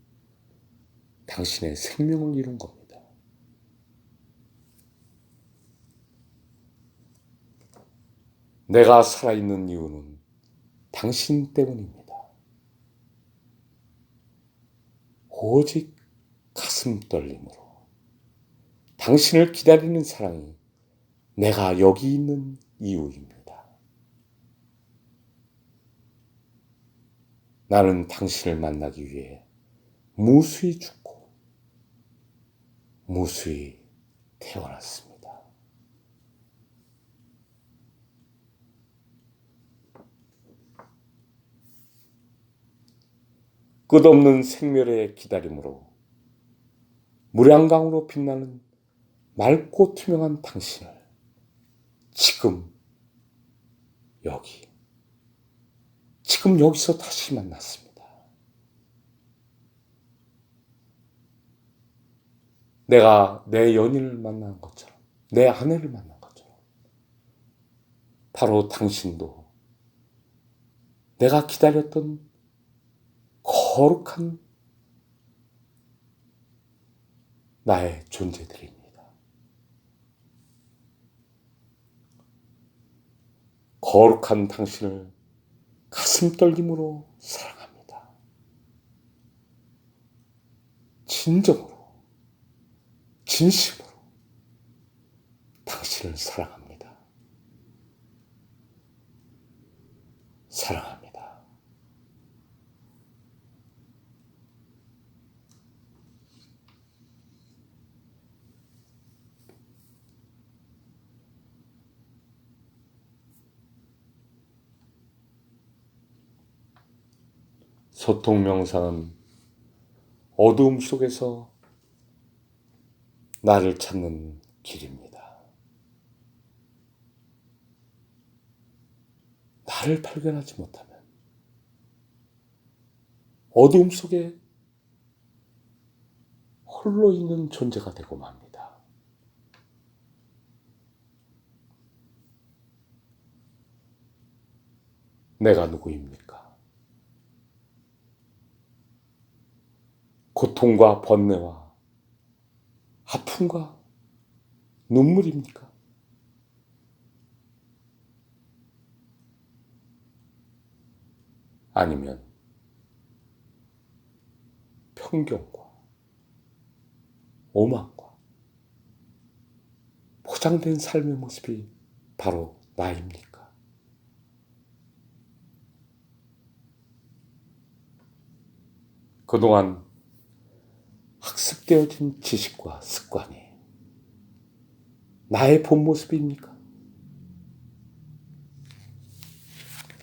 당신의 생명을 이룬 겁니다. 내가 살아있는 이유는 당신 때문입니다. 오직 가슴 떨림으로 당신을 기다리는 사랑이 내가 여기 있는 이유입니다. 나는 당신을 만나기 위해 무수히 죽고 무수히 태어났습니다. 끝없는 생멸의 기다림으로 무량강으로 빛나는 맑고 투명한 당신을 지금 여기서 다시 만났습니다. 내가 내 연인을 만난 것처럼, 내 아내를 만난 것처럼, 바로 당신도 내가 기다렸던 거룩한 나의 존재들입니다. 거룩한 당신을 가슴 떨림으로 사랑합니다. 진정으로, 진심으로 당신을 사랑합니다. 사랑합니다. 소통 명상은 어두움 속에서 나를 찾는 길입니다. 나를 발견하지 못하면 어두움 속에 홀로 있는 존재가 되고 맙니다. 내가 누구입니까? 고통과 번뇌와 아픔과 눈물입니까? 아니면 편견과 오만과 포장된 삶의 모습이 바로 나입니까? 그동안 학습되어진 지식과 습관이 나의 본 모습입니까?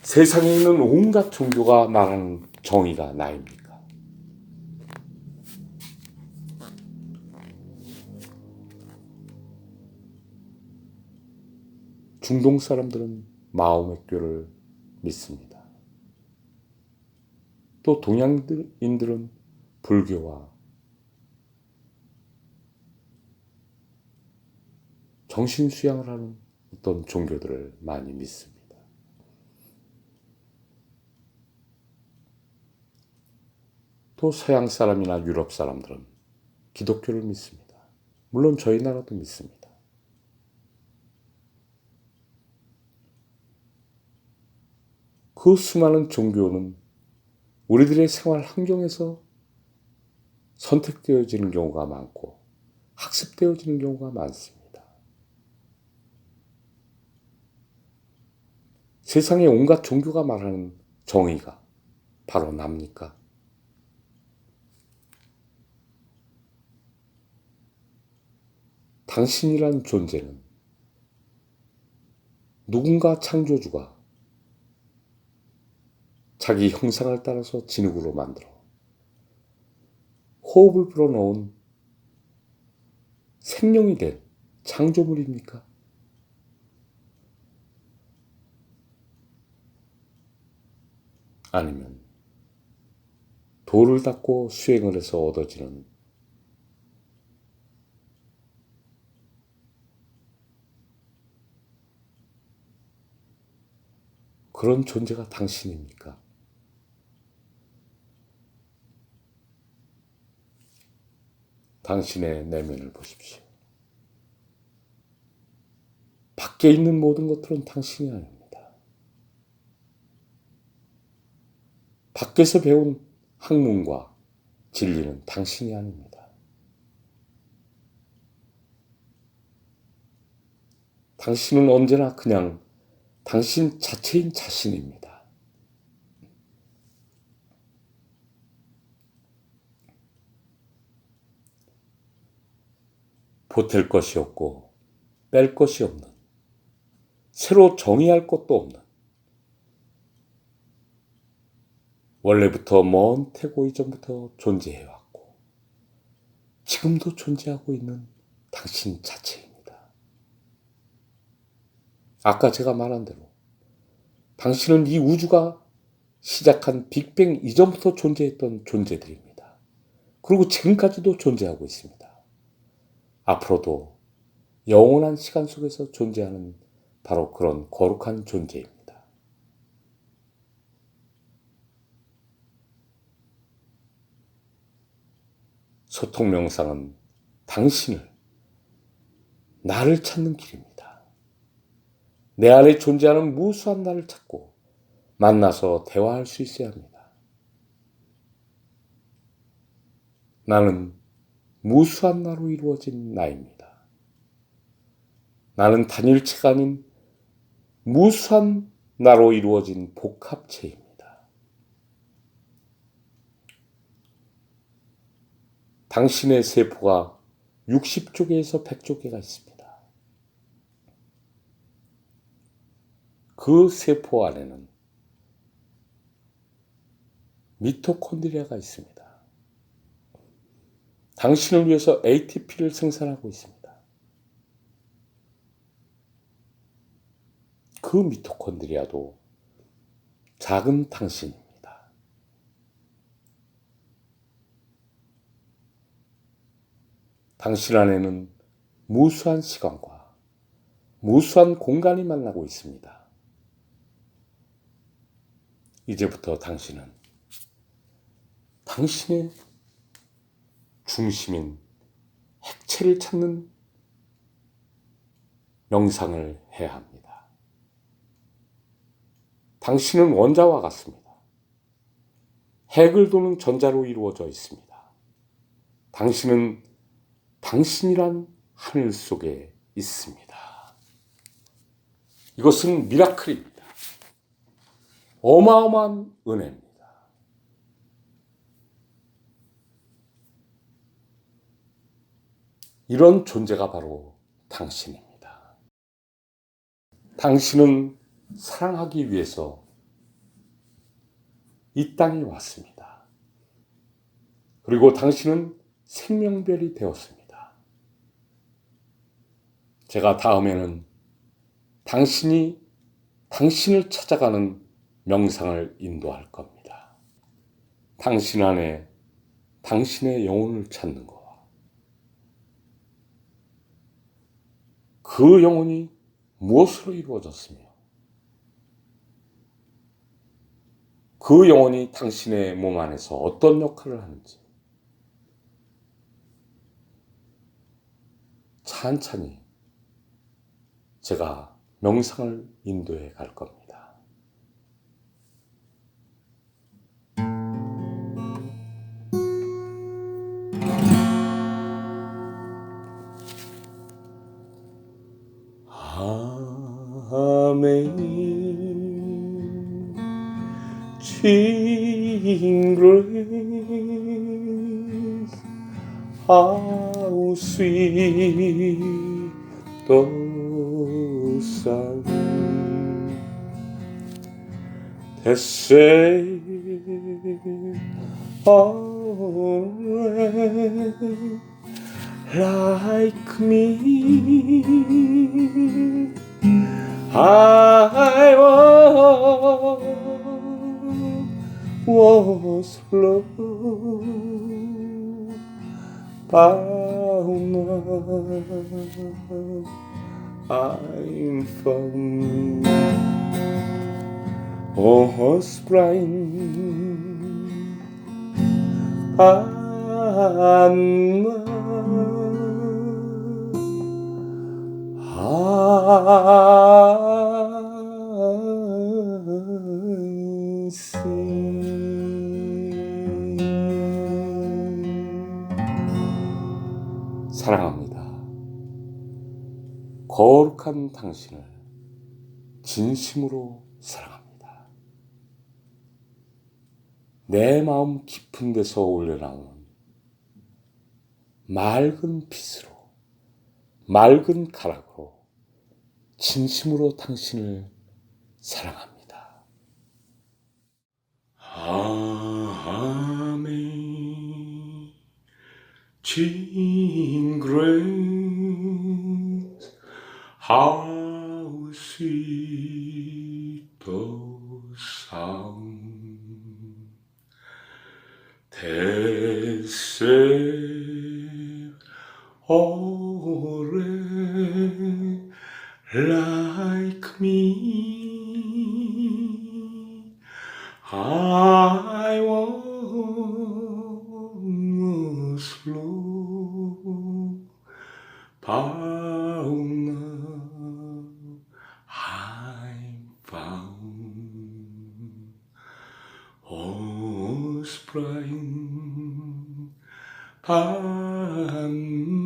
세상에 있는 온갖 종교가 말하는 정의가 나입니까? 중동 사람들은 마호메교를 믿습니다. 또 동양인들은 불교와 정신 수양을 하는 어떤 종교들을 많이 믿습니다. 또 서양 사람이나 유럽 사람들은 기독교를 믿습니다. 물론 저희 나라도 믿습니다. 그 수많은 종교는 우리들의 생활 환경에서 선택되어지는 경우가 많고 학습되어지는 경우가 많습니다. 세상의 온갖 종교가 말하는 정의가 바로 납니까? 당신이란 존재는 누군가 창조주가 자기 형상을 따라서 진흙으로 만들어 호흡을 불어넣은 생명이 된 창조물입니까? 아니면 돌을 닦고 수행을 해서 얻어지는 그런 존재가 당신입니까? 당신의 내면을 보십시오. 밖에 있는 모든 것들은 당신이 아닙니다. 밖에서 배운 학문과 진리는 당신이 아닙니다. 당신은 언제나 그냥 당신 자체인 자신입니다. 보탤 것이 없고 뺄 것이 없는, 새로 정의할 것도 없는, 원래부터 먼 태고 이전부터 존재해왔고 지금도 존재하고 있는 당신 자체입니다. 아까 제가 말한 대로 당신은 이 우주가 시작한 빅뱅 이전부터 존재했던 존재들입니다. 그리고 지금까지도 존재하고 있습니다. 앞으로도 영원한 시간 속에서 존재하는 바로 그런 거룩한 존재입니다. 소통 명상은 당신을, 나를 찾는 길입니다. 내 안에 존재하는 무수한 나를 찾고 만나서 대화할 수 있어야 합니다. 나는 무수한 나로 이루어진 나입니다. 나는 단일체가 아닌 무수한 나로 이루어진 복합체입니다. 당신의 세포가 60조 개에서 100조 개가 있습니다. 그 세포 안에는 미토콘드리아가 있습니다. 당신을 위해서 ATP를 생산하고 있습니다. 그 미토콘드리아도 작은 당신입니다. 당신 안에는 무수한 시간과 무수한 공간이 만나고 있습니다. 이제부터 당신은 당신의 중심인 핵체를 찾는 명상을 해야 합니다. 당신은 원자와 같습니다. 핵을 도는 전자로 이루어져 있습니다. 당신은 당신이란 하늘 속에 있습니다. 이것은 미라클입니다. 어마어마한 은혜입니다. 이런 존재가 바로 당신입니다. 당신은 사랑하기 위해서 이 땅에 왔습니다. 그리고 당신은 생명별이 되었습니다. 제가 다음에는 당신이 당신을 찾아가는 명상을 인도할 겁니다. 당신 안에 당신의 영혼을 찾는 것. 그 영혼이 무엇으로 이루어졌으며 그 영혼이 당신의 몸 안에서 어떤 역할을 하는지 찬찬히 제가 명상을 인도해 갈 겁니다. Amazing grace, how sweet the sound that saved a wretch like me. I was lost, bound I'm found. Was blind, and I see. 사랑합니다. 거룩한 당신을 진심으로 사랑합니다. 내 마음 깊은 데서 올려나온 맑은 빛으로, 맑은 가락으로 진심으로 당신을 사랑합니다. Amazing grace, how sweet the sound that saved a wretch like me. I was lost, bound now I'm found. Was blind, but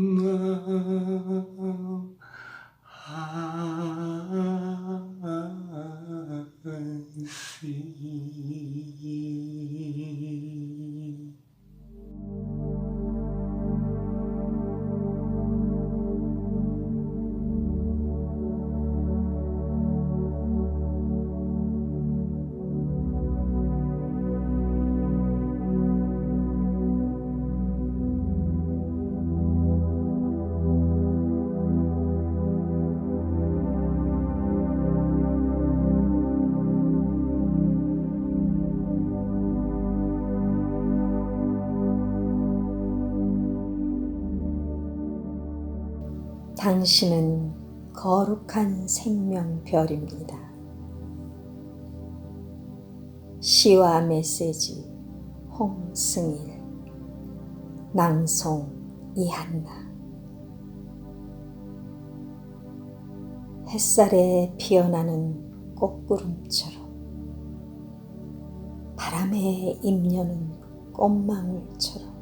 now I see. 당신은 거룩한 생명별입니다. 시와 메시지 홍승일, 낭송 이한나. 햇살에 피어나는 꽃구름처럼, 바람에 입려는 꽃망울처럼,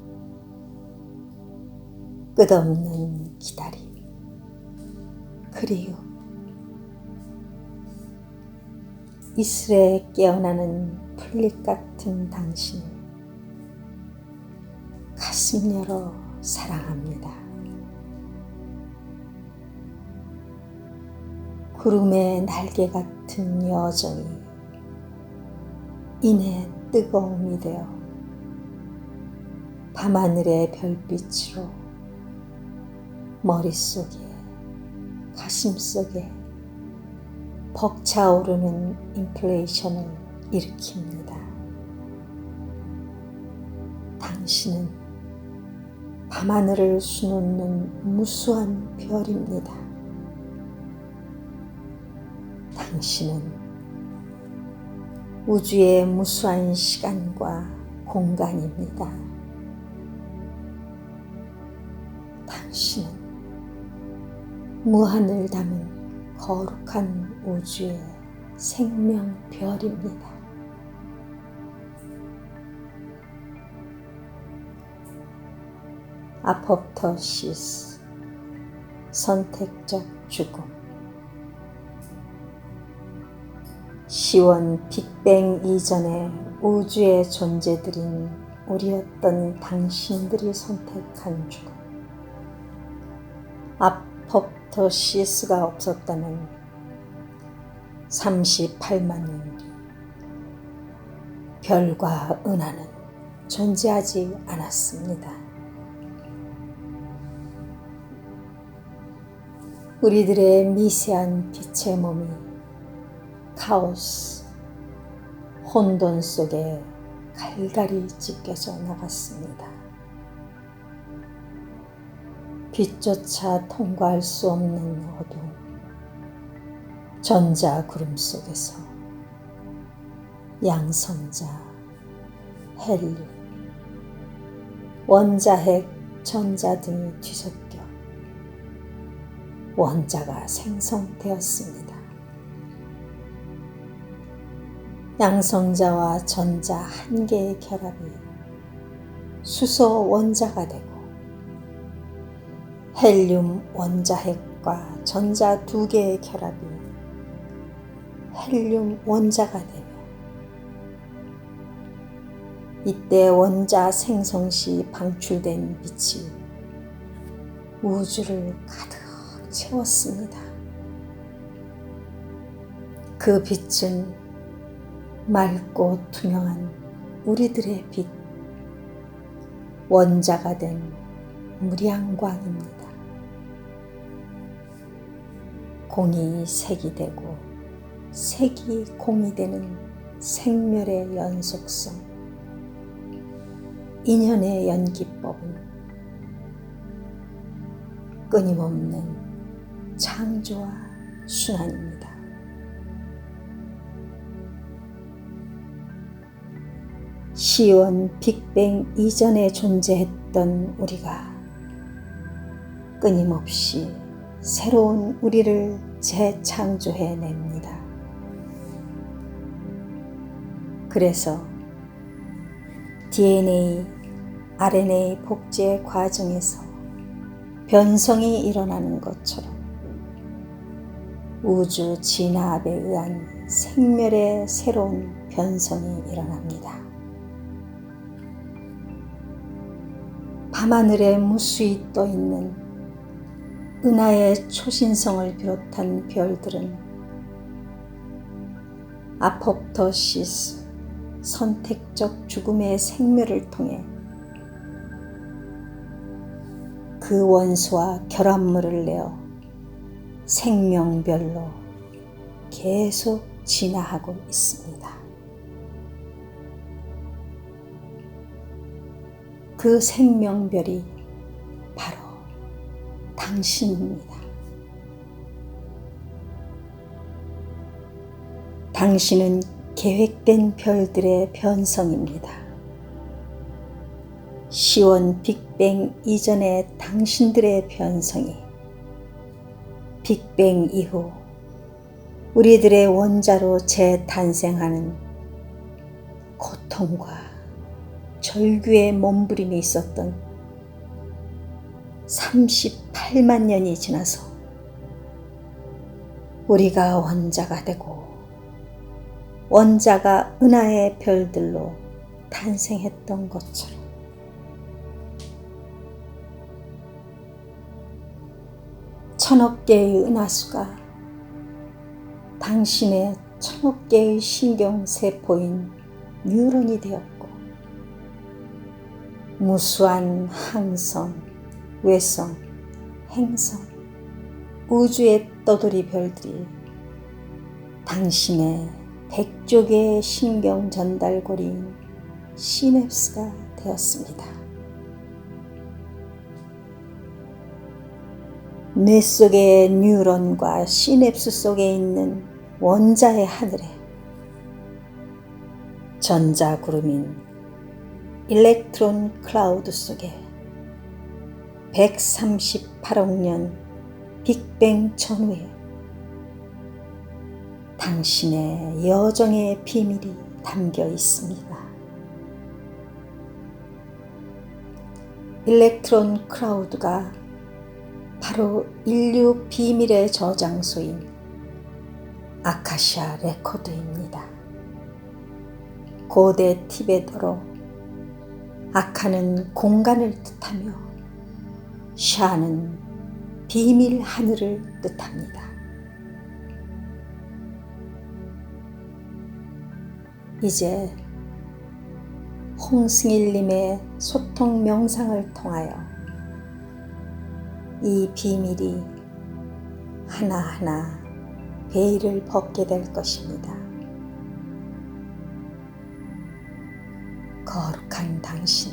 끝없는 기다림, 그리움, 이슬에 깨어나는 풀잎 같은 당신을 가슴 열어 사랑합니다. 구름의 날개 같은 여정이 인해 뜨거움이 되어 밤하늘의 별빛으로 머릿속에, 가슴속에 벅차오르는 인플레이션을 일으킵니다. 당신은 밤하늘을 수놓는 무수한 별입니다. 당신은 우주의 무수한 시간과 공간입니다. 당신은 무한을 담은 거룩한 우주의 생명별입니다. 아포프토시스, 선택적 죽음. 시원 빅뱅 이전의 우주의 존재들인 우리였던 당신들이 선택한 죽음. 아포프토시스가 없었다면 38만 년 뒤 별과 은하는 존재하지 않았습니다. 우리들의 미세한 빛의 몸이 카오스, 혼돈 속에 갈갈이 찢겨져 나갔습니다. 빛조차 통과할 수 없는 어두움, 전자구름 속에서 양성자, 헬륨, 원자핵, 전자 등이 뒤섞여 원자가 생성되었습니다. 양성자와 전자 한 개의 결합이 수소 원자가 되고 헬륨 원자핵과 전자 두 개의 결합이 헬륨 원자가 되며 이때 원자 생성 시 방출된 빛이 우주를 가득 채웠습니다. 그 빛은 맑고 투명한 우리들의 빛, 원자가 된 무량광입니다. 공이 색이 되고 색이 공이 되는 생멸의 연속성, 인연의 연기법은 끊임없는 창조와 순환입니다. 시온 빅뱅 이전에 존재했던 우리가 끊임없이 새로운 우리를 재창조해냅니다. 그래서 DNA, RNA 복제 과정에서 변성이 일어나는 것처럼 우주 진화합에 의한 생멸의 새로운 변성이 일어납니다. 밤하늘에 무수히 떠있는 은하의 초신성을 비롯한 별들은 아포프토시스, 선택적 죽음의 생멸을 통해 그 원소와 결합물을 내어 생명별로 계속 진화하고 있습니다. 그 생명별이 바로 당신입니다. 당신은 계획된 별들의 변성입니다. 시온 빅뱅 이전의 당신들의 변성이 빅뱅 이후 우리들의 원자로 재탄생하는 고통과 절규의 몸부림이 있었던 38만 년이 지나서 우리가 원자가 되고 원자가 은하의 별들로 탄생했던 것처럼 천억 개의 은하수가 당신의 천억 개의 신경세포인 뉴런이 되었고 무수한 항성, 외성, 행성, 우주의 떠돌이 별들이 당신의 100조 개의 신경 전달고리인 시냅스가 되었습니다. 뇌 속의 뉴런과 시냅스 속에 있는 원자의 하늘에 전자구름인 일렉트론 클라우드 속에 138억 년 빅뱅 전후에 당신의 여정의 비밀이 담겨 있습니다. 일렉트론 클라우드가 바로 인류 비밀의 저장소인 아카시아 레코드입니다. 고대 티베트어로 아카는 공간을 뜻하며 샤는 비밀 하늘을 뜻합니다. 이제 홍승일님의 소통 명상을 통하여 이 비밀이 하나하나 베일을 벗게 될 것입니다. 거룩한 당신,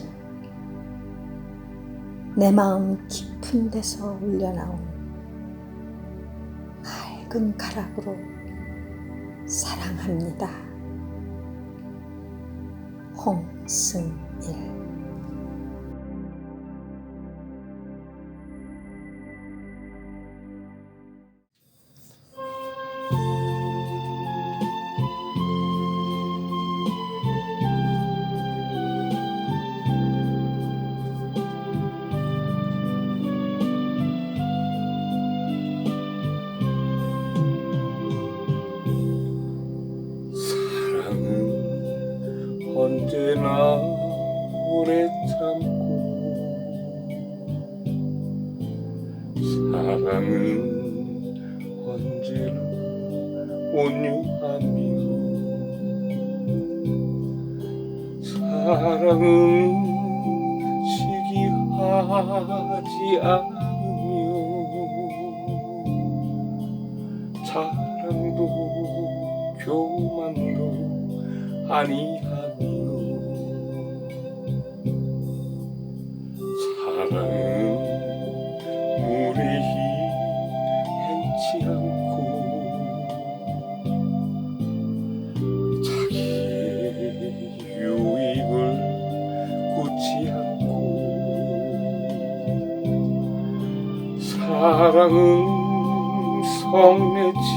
내 마음 깊은 데서 울려나온 맑은 가락으로 사랑합니다. 홍승일. 언제나 오래 참고 사랑은 언제나 온유하며 사랑은 시기하지 않으며 자랑도 교만도 아니하며 사랑은 무례히 행치 않고 자기의 유익을 굳지 않고 사랑은 성내지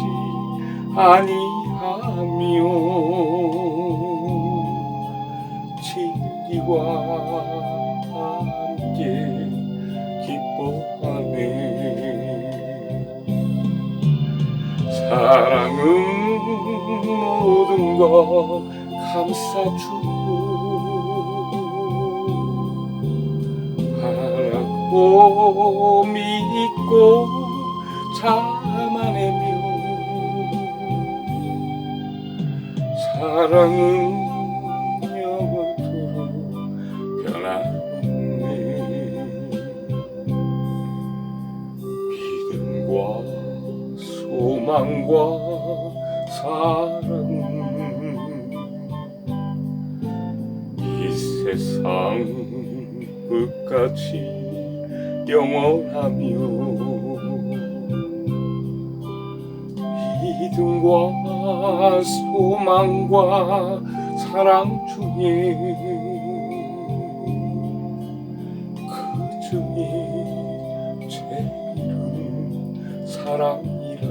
아니하며 진리와 함께 기뻐하네. 사랑은 모든 것 감싸주고 바라고 믿고 참아내며 사랑은 영원토록 변함없네. 믿음과 소망과 사랑은 이 세상 끝까지 영원하며 믿음과 소망과 사랑 중에 그 중에 제일은 사랑이라.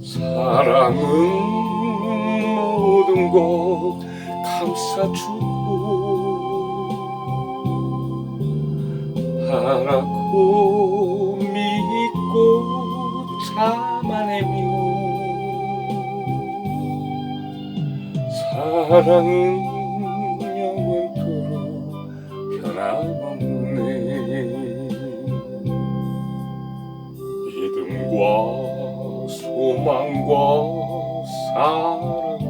사랑은 모든 것 감싸주고 바라고 믿고 참아내며 사랑은 영원토록 변함없네. 믿음과 소망과 사랑은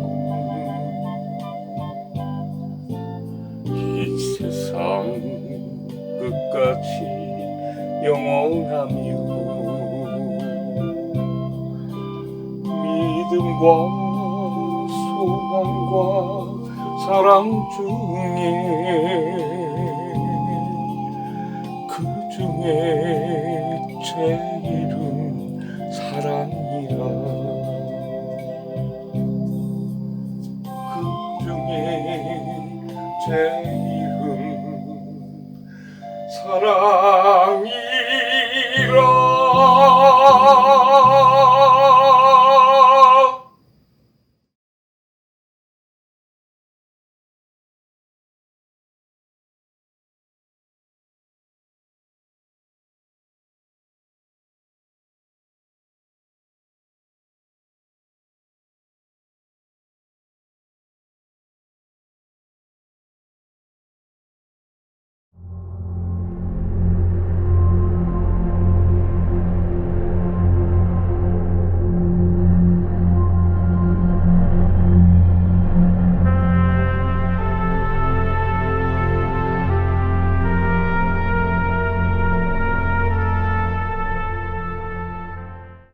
이 세상 끝까지 영원하며 믿음과 소망과 사랑 중에 그 중에 제일은 사랑이라 그 중에 제일